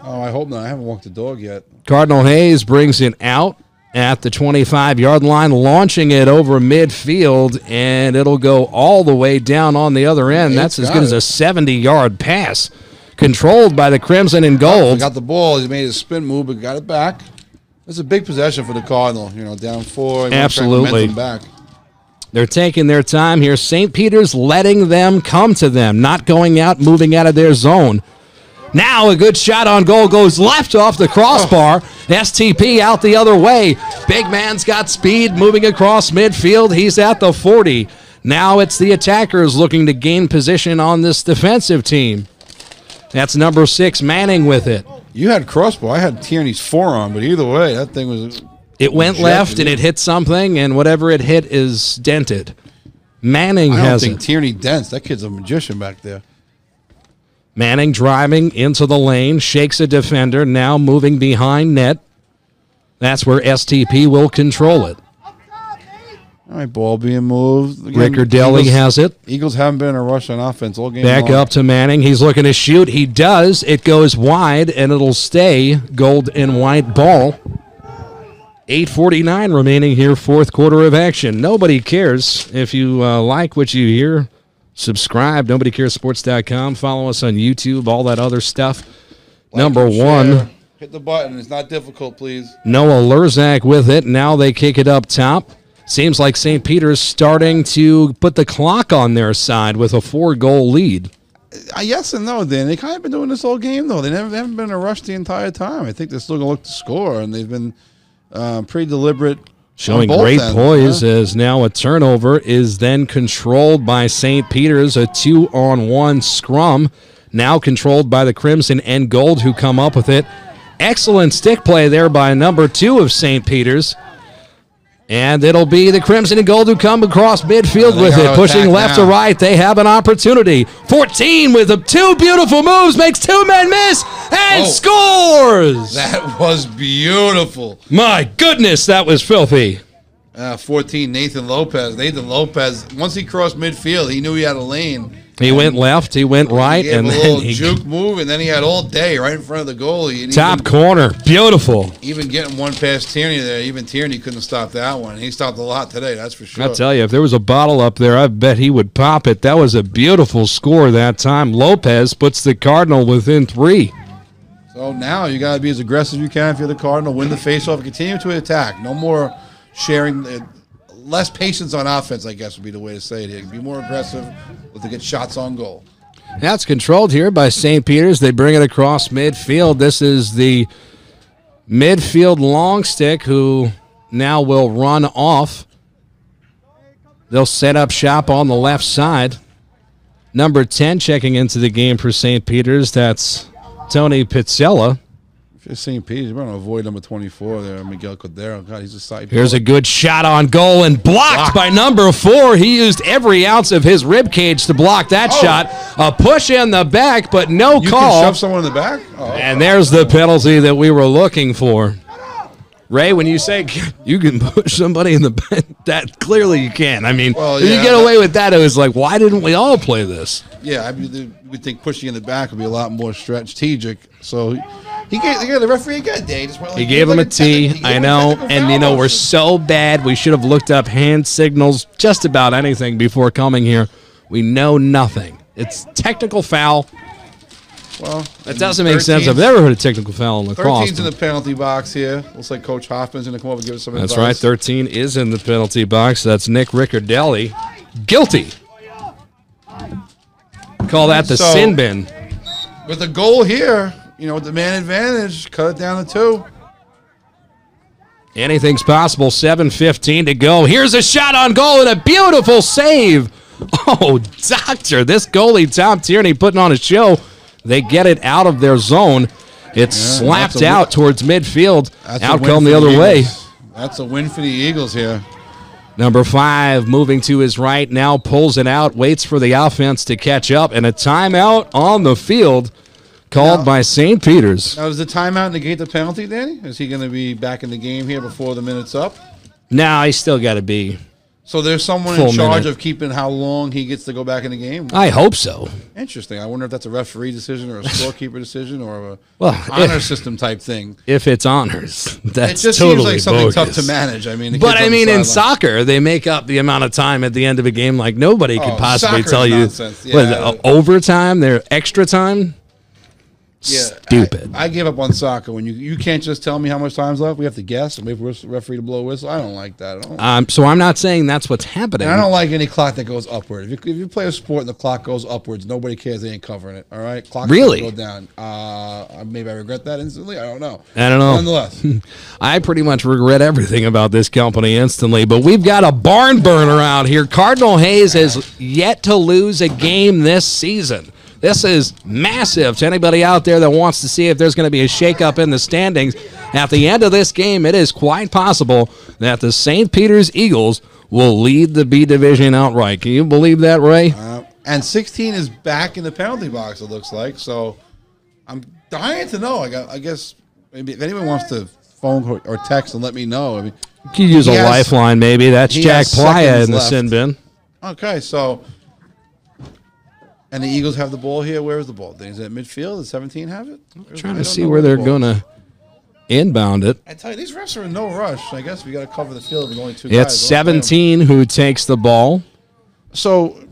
Oh, I hope not. I haven't walked the dog yet. Cardinal Hayes brings it out at the 25-yard line, launching it over midfield, and it'll go all the way down on the other end. That's as good as a 70-yard pass, controlled by the Crimson and Gold. He got the ball. He made a spin move, but got it back. It's a big possession for the Cardinal. Down 4. Absolutely. Back. They're taking their time here. St. Peter's letting them come to them, not going out, moving out of their zone. Now a good shot on goal goes left off the crossbar. STP out the other way. Big man's got speed moving across midfield. He's at the 40. Now it's the attackers looking to gain position on this defensive team. That's number 6, Manning with it. You had crossbar. I had Tierney's forearm, but either way, that thing was... It went left and it hit something, and whatever it hit is dented. Manning has it. I don't think Tierney dents. That kid's a magician back there. Manning driving into the lane, shakes a defender, now moving behind net. That's where STP will control it. All right, ball being moved. Riccardelli has it. Eagles haven't been in a rush on offense all game Back long. up to Manning. He's looking to shoot. He does. It goes wide, and it'll stay gold and white ball. 8:49 remaining here, fourth quarter of action. Nobody cares. If you like what you hear, subscribe, NobodyCaresSports.com. Follow us on YouTube, all that other stuff. Number 1. Hit the button. It's not difficult, please. Noah Lorzak with it. Now they kick it up top. Seems like St. Peter's starting to put the clock on their side with a 4-goal lead. Yes and no, Dan. They kind of been doing this whole game, though. They haven't been in a rush the entire time. I think they're still going to look to score, and they've been pretty deliberate. Showing great poise as now a turnover is then controlled by St. Peter's, a 2-on-1 scrum, now controlled by the Crimson and Gold, who come up with it. Excellent stick play there by number 2 of St. Peter's. And it'll be the Crimson and Gold who come across midfield with it, pushing left to right. They have an opportunity. 14 with 2 beautiful moves, makes 2 men miss, and scores! That was beautiful. My goodness, that was filthy. 14, Nathan Lopez. Nathan Lopez, once he crossed midfield, he knew he had a lane. He went left, he went right, and then he juke move, and then he had all day right in front of the goalie. Top corner, beautiful. Even getting one past Tierney there, even Tierney couldn't stop that one. He stopped a lot today, that's for sure. I'll tell you, if there was a bottle up there, I bet he would pop it. That was a beautiful score that time. Lopez puts the Cardinal within 3. So now you got to be as aggressive as you can if you're the Cardinal. Win the faceoff and continue to attack. No more sharing. Less patience on offense, I guess, would be the way to say it here. Be more aggressive to get shots on goal. That's controlled here by St. Peter's. They bring it across midfield. This is the midfield long stick who now will run off. They'll set up shop on the left side. Number 10 checking into the game for St. Peter's. That's Tony Pizzella. If you're St. Peter's, you're going to avoid number 24 there, Miguel Cordero. God, he's a side. Here's a good shot on goal and blocked by number 4. He used every ounce of his rib cage to block that shot. A push in the back, but no call. You can shove someone in the back? And there's the penalty that we were looking for. Ray, when you say you can push somebody in the back, that clearly you can. I mean, if you get away with that, it was like, why didn't we all play this? Yeah, I mean, we think pushing in the back would be a lot more strategic. So the referee got a day. He gave him a T, I know. And, we're so bad. We should have looked up hand signals, just about anything before coming here. We know nothing. It's technical foul. Well, that doesn't make sense. I've never heard a technical foul in lacrosse. 13's in the penalty box here. Looks like Coach Hoffman's going to come over and give us some advice. That's right. 13 is in the penalty box. That's Nick Riccardelli. Guilty. Call that the sin bin. With a goal here, with the man advantage, cut it down to 2. Anything's possible. 7:15 to go. Here's a shot on goal and a beautiful save. Oh, doctor. This goalie, Tom Tierney, putting on a show. They get it out of their zone. It's slapped out towards midfield. Outcome the other way. That's a win for the Eagles here. Number 5 moving to his right now, pulls it out, waits for the offense to catch up, and a timeout on the field called by St. Peter's. Now, does the timeout negate the penalty, Danny? Is he going to be back in the game here before the minute's up? No, he's still got to be. So there's someone in charge of keeping how long he gets to go back in the game? I hope so. Interesting. I wonder if that's a referee decision or a scorekeeper decision or honor system type thing. If it's honors, that's it just totally seems like something bogus. tough to manage. I mean, in soccer, they make up the amount of time at the end of a game like nobody could possibly tell you. Overtime, their extra time. Yeah, stupid. I gave up on soccer when you can't just tell me how much time's left. We have to guess and wait for the referee to blow a whistle. I don't like that. So I'm not saying that's what's happening. And I don't like any clock that goes upward. If you play a sport and the clock goes upwards, nobody cares. They ain't covering it. All right, clock really go down. Maybe I regret that instantly. I don't know. Nonetheless, I pretty much regret everything about this company instantly. But we've got a barn burner out here. Cardinal Hayes has yet to lose a game this season. This is massive to anybody out there that wants to see if there's going to be a shakeup in the standings. At the end of this game, it is quite possible that the St. Peter's Eagles will lead the B division outright. Can you believe that, Ray? And 16 is back in the penalty box, it looks like. So I'm dying to know. I guess maybe if anyone wants to phone or text and let me know. I mean, you could use a lifeline maybe. That's Jack Playa in the sin bin. Okay, so... And the Eagles have the ball here. Where is the ball? Is it midfield? Does 17 have it? I'm trying to see where they're going to inbound it. I tell you, these refs are in no rush. I guess we got to cover the field with only 2 guys. It's 17 who takes the ball. So,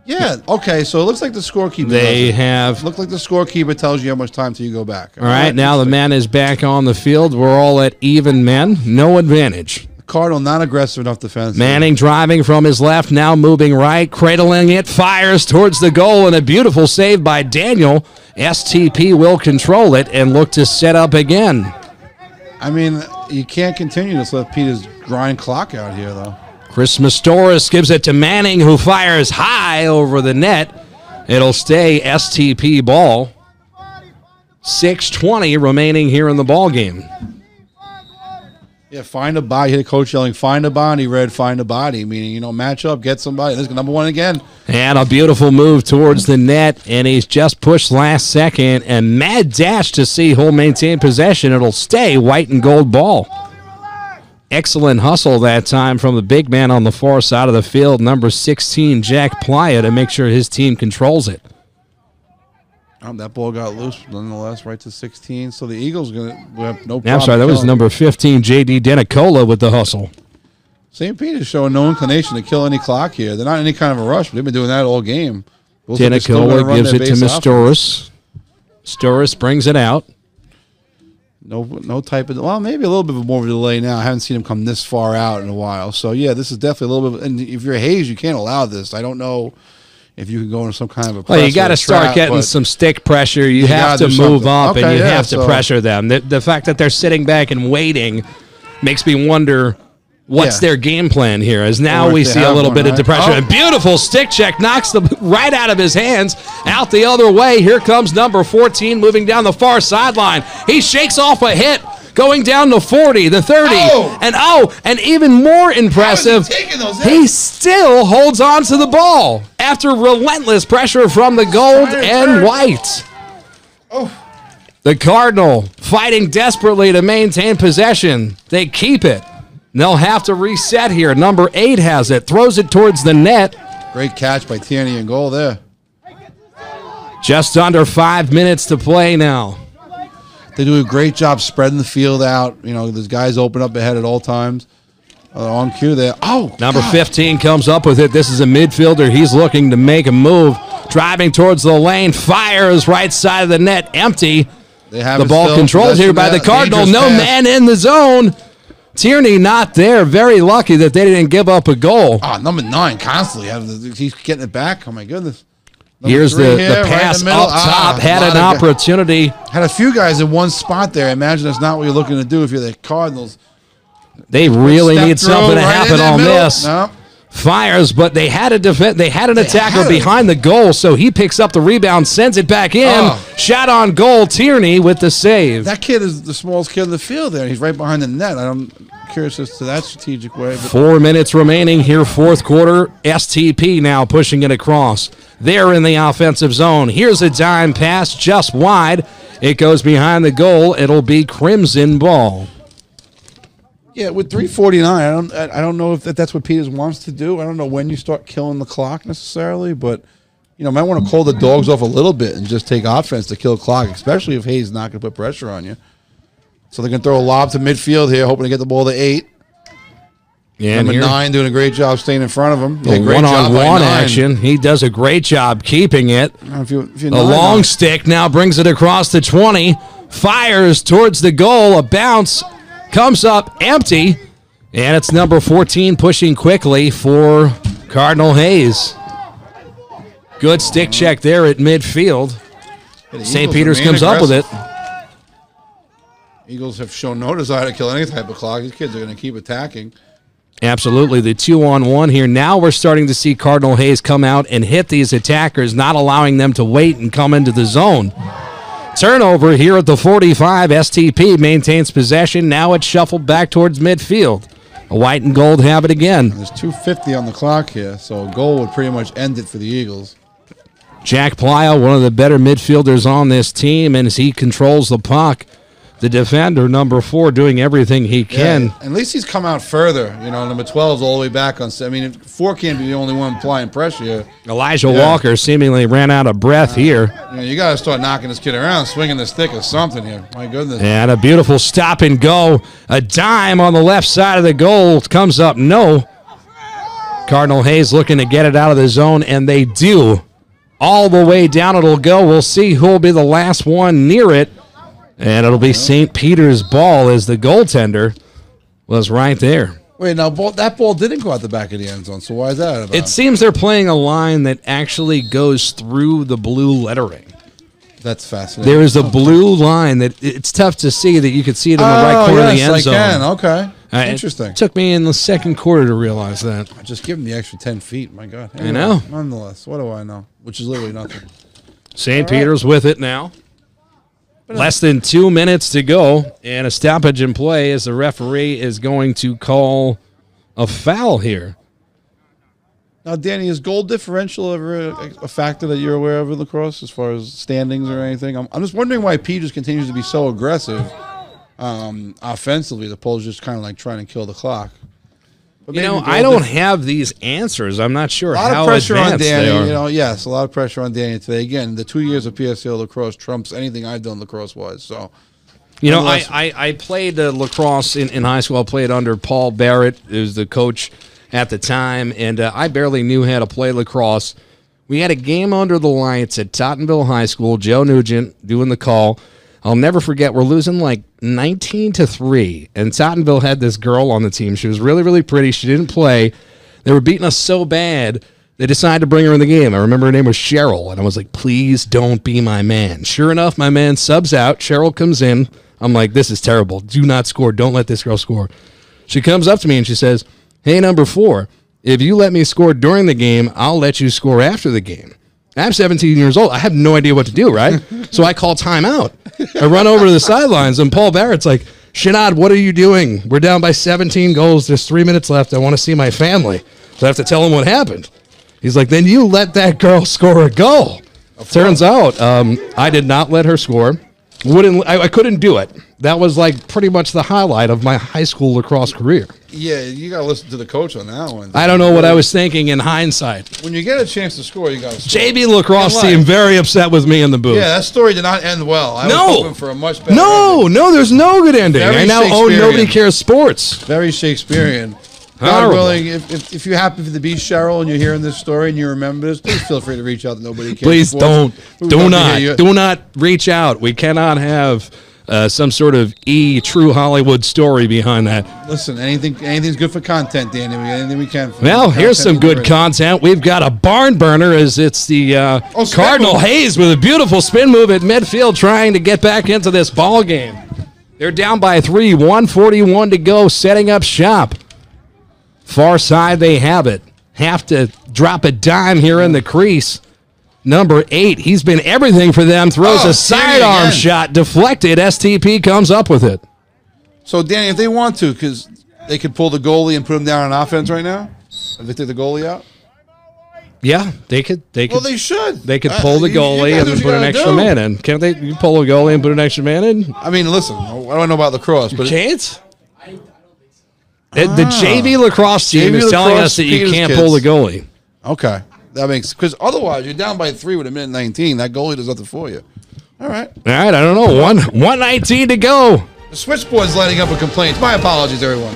yeah, okay. So it looks like the scorekeeper. Look like the scorekeeper tells you how much time till you go back. All right, now the man is back on the field. We're all at even men. No advantage. Cardinal not aggressive enough defense. Manning driving from his left, now moving right, cradling it, fires towards the goal, and a beautiful save by Daniel. STP will control it and look to set up again. I mean, you can't continue to let Peters grind clock out here, though. Chris Mistoris gives it to Manning, who fires high over the net. It'll stay STP ball. 6:20 remaining here in the ball game. Yeah, find a body. Hit a coach yelling, find a body, Red, find a body. Meaning, you know, match up, get somebody. This is number one again. And a beautiful move towards the net, and he's just pushed last second. And mad dash to see who'll maintain possession. It'll stay white and gold ball. Excellent hustle that time from the big man on the far side of the field, number 16, Jack Playa, to make sure his team controls it. That ball got loose, nonetheless, right to 16. So the Eagles are going to have no problem. I'm sorry, that was number 15, J.D. Denicola with the hustle. St. Peter's showing no inclination to kill any clock here. They're not in any kind of a rush, but they've been doing that all game. Denicola gives it to Mistoris. Mistoris brings it out. No type of, well, maybe a little bit more of a delay now. I haven't seen him come this far out in a while. So, yeah, this is definitely a little bit, and if you're Hayes, you can't allow this. I don't know if you can go into some kind of a press. Well, you got to start getting some stick pressure. You have to move up, and you have to pressure them. The fact that they're sitting back and waiting makes me wonder what's their game plan here. As now we see a little bit of depression. A beautiful stick check knocks them right out of his hands, out the other way. Here comes number 14 moving down the far sideline. He shakes off a hit. Going down to 40, the 30, and even more impressive, he still holds on to the ball after relentless pressure from the gold and white. The Cardinal fighting desperately to maintain possession. They keep it. They'll have to reset here. Number 8 has it, throws it towards the net. Great catch by Tierney in goal there. Just under 5 minutes to play now. They do a great job spreading the field out. You know, there's guys open up ahead at all times. On cue there. Number 15 comes up with it. This is a midfielder. He's looking to make a move. Driving towards the lane. Fires right side of the net. Empty. The ball controlled here by the Cardinal. No man in the zone. Tierney not there. Very lucky that they didn't give up a goal. Number 9 constantly. He's getting it back. Oh, my goodness. Here's the pass up top. Had an opportunity. Had a few guys in one spot there. Imagine that's not what you're looking to do if you're the Cardinals. They really need something to happen on this. No. Fires, but they had a they had an attacker behind the goal, so he picks up the rebound, sends it back in. Shot on goal. Tierney with the save. That kid is the smallest kid in the field there. He's right behind the net. I'm curious as to that strategic way. 4 minutes remaining here, fourth quarter. STP now pushing it across. They're in the offensive zone. Here's a dime pass just wide. It goes behind the goal. It'll be Crimson ball. Yeah, with 3:49, I don't know if that's what Peters wants to do. I don't know when you start killing the clock necessarily, but you know, might want to call the dogs off a little bit and just take offense to kill clock, especially if Hayes is not going to put pressure on you. So they're going to throw a lob to midfield here, hoping to get the ball to 8. Yeah, number 9 doing a great job staying in front of him. The one-on-one action. He does a great job keeping it. The long stick now brings it across the 20. Fires towards the goal. A bounce comes up empty. And it's number 14 pushing quickly for Cardinal Hayes. Good stick check there at midfield. St. Peter's comes up with it. Eagles have shown no desire to kill any type of clock. These kids are going to keep attacking. Absolutely. The 2-on-1 here. Now we're starting to see Cardinal Hayes come out and hit these attackers, not allowing them to wait and come into the zone. Turnover here at the 45. STP maintains possession. Now it's shuffled back towards midfield. A white and gold have it again. There's 2:50 on the clock here, so a goal would pretty much end it for the Eagles. Jack Playa, one of the better midfielders on this team, and as he controls the puck, the defender, number 4, doing everything he can. Yeah, at least he's come out further. You know, number 12 is all the way back on. I mean, 4 can't be the only one applying pressure here. Elijah Walker seemingly ran out of breath here. You know, you got to start knocking this kid around, swinging the stick or something here. My goodness. And a beautiful stop and go. A dime on the left side of the goal comes up no. Cardinal Hayes looking to get it out of the zone, and they do. All the way down it'll go. We'll see who will be the last one near it. And it'll be St. Peter's ball as the goaltender was right there. Wait, now that ball didn't go out the back of the end zone, so why is that about? It seems they're playing a line that actually goes through the blue lettering. That's fascinating. There is a blue line that it's tough to see that you could see it in the right corner of the end zone. Okay. Interesting. It took me in the second quarter to realize that. Just give him the extra 10 feet. My God. I know. Nonetheless, what do I know? Which is literally nothing. St. Peter's with it now. Less than 2 minutes to go, and a stoppage in play as the referee is going to call a foul here. Now, Danny, is goal differential ever a factor that you're aware of in lacrosse as far as standings or anything? I'm just wondering why P just continues to be so aggressive offensively, as opposed to just kind of like trying to kill the clock. But I don't have these answers. I'm not sure how advanced they are. A lot of pressure on Danny. Yes, a lot of pressure on Danny today. Again, the 2 years of PSL lacrosse trumps anything I've done lacrosse-wise. So, I played lacrosse in high school. I played under Paul Barrett, who was the coach at the time, and I barely knew how to play lacrosse. We had a game under the lights at Tottenville High School. Joe Nugent doing the call. I'll never forget, we're losing like 19-3, and Tottenville had this girl on the team. She was really, really pretty. She didn't play. They were beating us so bad, they decided to bring her in the game. I remember her name was Cheryl, and I was like, please don't be my man. Sure enough, my man subs out. Cheryl comes in. I'm like, this is terrible. Do not score. Don't let this girl score. She comes up to me, and she says, hey, number 4, if you let me score during the game, I'll let you score after the game. I'm 17 years old. I have no idea what to do, right? So I call timeout. I run over to the sidelines, and Paul Barrett's like, Shinad, what are you doing? We're down by 17 goals. There's 3 minutes left. I want to see my family. So I have to tell him what happened. He's like, then you let that girl score a goal. Turns out I did not let her score. I couldn't do it. That was like pretty much the highlight of my high school lacrosse career. Yeah, you got to listen to the coach on that one. I don't know what I was thinking in hindsight. When you get a chance to score, you got to score. JB lacrosse team very upset with me in the booth. Yeah, that story did not end well. I was hoping for a much better ending. No, there's no good ending. I now own Nobody Cares Sports. Very Shakespearean. God willing, if you happen to be Cheryl and you're hearing this story and you remember this, please feel free to reach out to Nobody Cares. Please do not reach out. We cannot have some sort of true Hollywood story behind that. Listen, anything's good for content, Danny. We got anything we can. Well, here's some good content. We've got a barn burner as it's the Cardinal Hayes with a beautiful spin move at midfield trying to get back into this ball game. They're down by 3, 1:41 to go, setting up shop. Far side, they have it. Have to drop a dime here in the crease. Number 8, he's been everything for them. Throws a sidearm shot, deflected. STP comes up with it. So, Danny, if they want to, because they could pull the goalie and put him down on offense right now, if they take the goalie out. Yeah, they could. Well, they should. They could pull the goalie and then put an extra man in. Can't they? You pull a goalie and put an extra man in. I mean, listen, I don't know about lacrosse, but can't. The JV lacrosse team is telling us that you can't pull the goalie. Okay. That makes, because otherwise you're down by 3 with a minute 19. That goalie does nothing for you. All right. I don't know. 1:19 to go. The switchboard's lighting up with complaints. My apologies, everyone.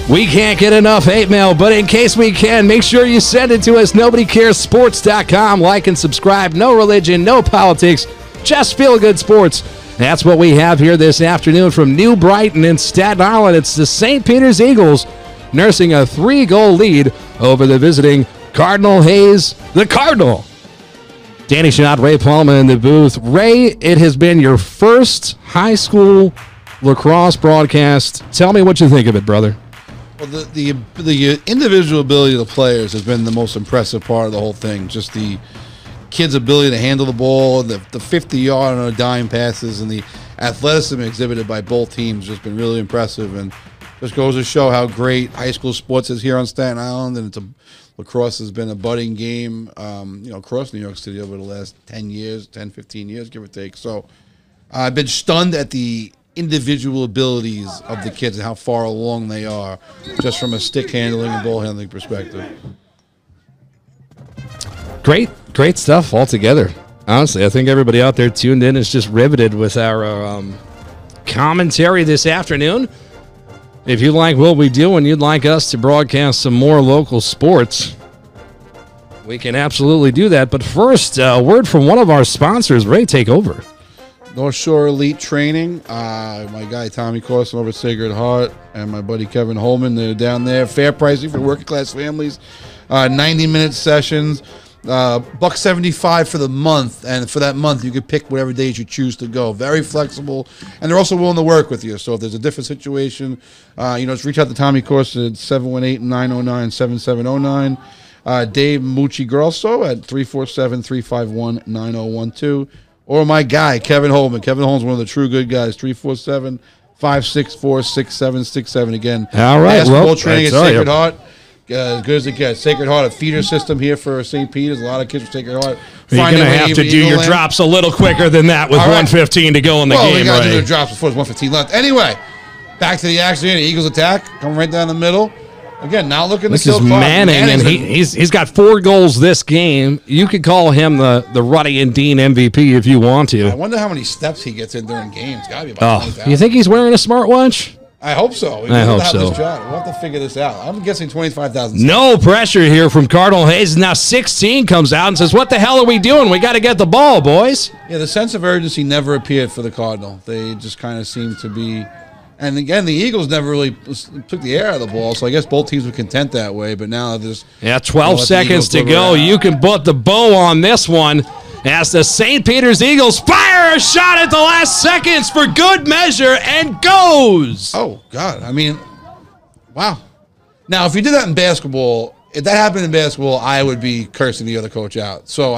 We can't get enough hate mail, but in case we can, make sure you send it to us. NobodyCaresSports.com. Like and subscribe. No religion, no politics, just feel good sports. That's what we have here this afternoon from New Brighton in Staten Island. It's the St. Peter's Eagles nursing a 3-goal lead over the visiting Cardinal Hayes, the Cardinal. Danny Shinot, Ray Palma in the booth. Ray, it has been your first high school lacrosse broadcast. Tell me what you think of it, brother. Well, the individual ability of the players has been the most impressive part of the whole thing. Just the kids' ability to handle the ball, the 50-yard on a dime passes, and the athleticism exhibited by both teams has been really impressive, and just goes to show how great high school sports is here on Staten Island. And lacrosse has been a budding game, across New York City over the last 10 years, 10, 15 years, give or take. So I've been stunned at the individual abilities of the kids and how far along they are, just from a stick handling and ball handling perspective. Great stuff altogether. Honestly, I think everybody out there tuned in is just riveted with our commentary this afternoon. If you like what we do and you'd like us to broadcast some more local sports, we can absolutely do that. But first, a word from one of our sponsors. Ray, take over. North Shore Elite Training. My guy Tommy Corson over at Sacred Heart and my buddy Kevin Holman, they're down there. Fair pricing for working class families. 90-minute sessions. $175 for the month, and for that month you could pick whatever days you choose to go. Very flexible, and they're also willing to work with you. So if there's a different situation, just reach out to Tommy Corson at 718-909-7709. Dave Mucci Grosso at 347-351-9012. Or my guy, Kevin Holman. Kevin Holman's one of the true good guys. 347-564-6767. Again, all right. Basketball training at Sacred Heart. As good as it gets. Sacred Heart, a feeder system here for St. Peter's. A lot of kids from Sacred Heart. You're going to have to do your drops a little quicker than that with 1:15 to go in the game, we got to right? do the drops before there's 1:15 left. Anyway, back to the action here. The Eagles attack. Coming right down the middle. Again, not looking to kill clock. Manning, and he's got 4 goals this game. You could call him the Ruddy and Dean MVP if you want to. I wonder how many steps he gets in during games. Got to be about 20,000. You think he's wearing a smartwatch? I hope so. I hope so. We'll have to figure this out. I'm guessing 25,000. No pressure here from Cardinal Hayes. Now 16 comes out and says, what the hell are we doing? We got to get the ball, boys. Yeah, the sense of urgency never appeared for the Cardinal. They just kind of seemed to be. And again, the Eagles never really took the air out of the ball, so I guess both teams were content that way. But now there's 12 seconds to go. You can put the bow on this one as the St. Peter's Eagles fire a shot at the last seconds for good measure and goes. Oh, God. I mean, wow. Now, if you did that in basketball, if that happened in basketball, I would be cursing the other coach out. So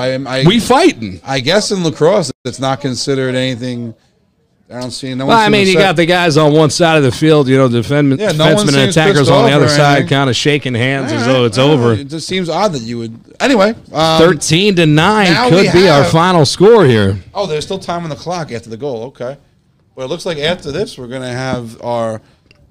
we fighting. I guess in lacrosse, it's not considered anything. I don't see no. Well, I mean, you got the guys on one side of the field, defensemen and attackers on the other side, kind of shaking hands as though it's over. It just seems odd that you would. Anyway, 13-9 could be our final score here. Oh, there's still time on the clock after the goal. Okay, but it looks like after this, we're going to have our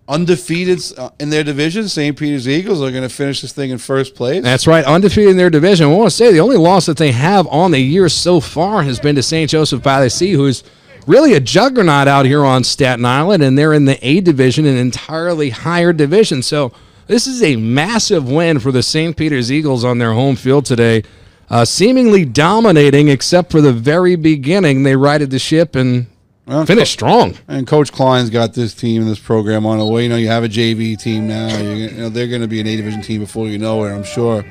undefeated in their division. St. Peter's Eagles are going to finish this thing in first place. That's right, undefeated in their division. I want to say the only loss that they have on the year so far has been to St. Joseph by the Sea, who's really a juggernaut out here on Staten Island, and they're in the A division, an entirely higher division. So this is a massive win for the St. Peter's Eagles on their home field today, seemingly dominating except for the very beginning. They righted the ship and finished strong. And Coach Klein's got this team, this program on the way. You have a JV team now. They're going to be an A division team before you know it. I'm sure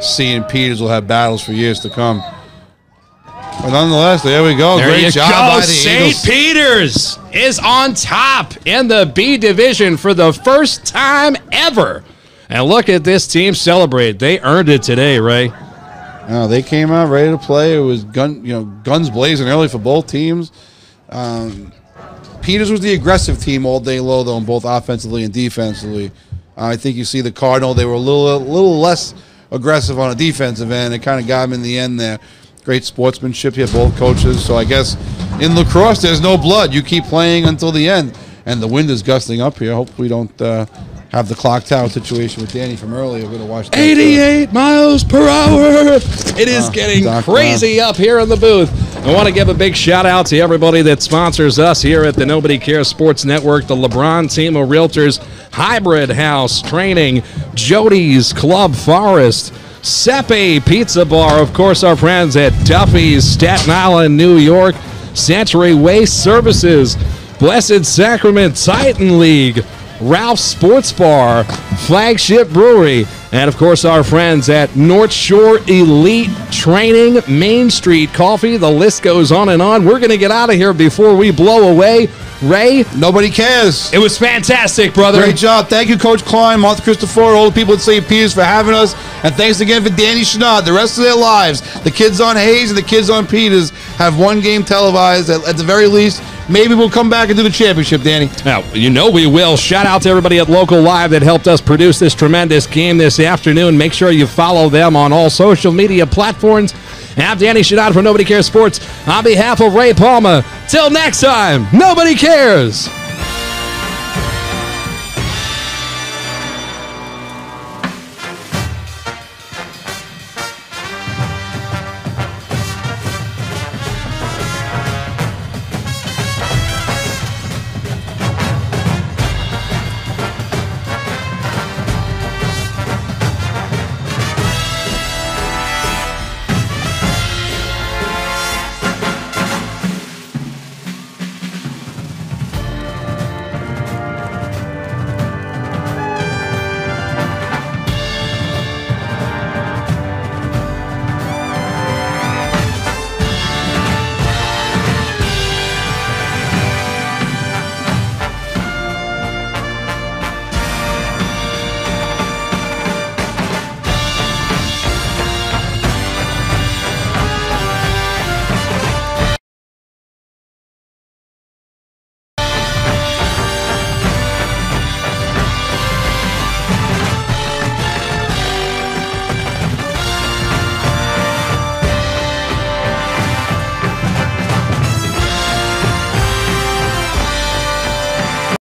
St. Peter's will have battles for years to come. But nonetheless, there we go. Great job by the Eagles. St. Peter's is on top in the B division for the first time ever. And look at this team celebrate. They earned it today, Ray. They came out ready to play. It was guns blazing early for both teams. Peters was the aggressive team all day long, though, both offensively and defensively. I think you see the Cardinal, they were a little less aggressive on a defensive end. It kind of got them in the end there. Great sportsmanship here, both coaches. So I guess in lacrosse, there's no blood. You keep playing until the end. And the wind is gusting up here. Hopefully we don't have the clock tower situation with Danny from earlier. We're going to watch that. 88 miles per hour. It is getting crazy up here in the booth. I want to give a big shout out to everybody that sponsors us here at the Nobody Cares Sports Network, the LeBron Team of Realtors, Hybrid House Training, Jody's Club Forest, Sepe Pizza Bar, of course, our friends at Duffy's, Staten Island, New York, Century Waste Services, Blessed Sacrament Titan League, Ralph's Sports Bar, Flagship Brewery, and, of course, our friends at North Shore Elite Training, Main Street Coffee. The list goes on and on. We're going to get out of here before we blow away. Ray, nobody cares. It was fantastic, brother. Great job. Thank you, Coach Klein, Martha Christopher, all the people at St. Peter's for having us. And thanks again for Danny Chenard. The rest of their lives, the kids on Hayes and the kids on Peters have one game televised. At the very least, maybe we'll come back and do the championship, Danny. Now, we will. Shout out to everybody at Local Live that helped us produce this tremendous game this afternoon. Make sure you follow them on all social media platforms. I'm Danny Chenard from Nobody Cares Sports. On behalf of Ray Palma, till next time, nobody cares.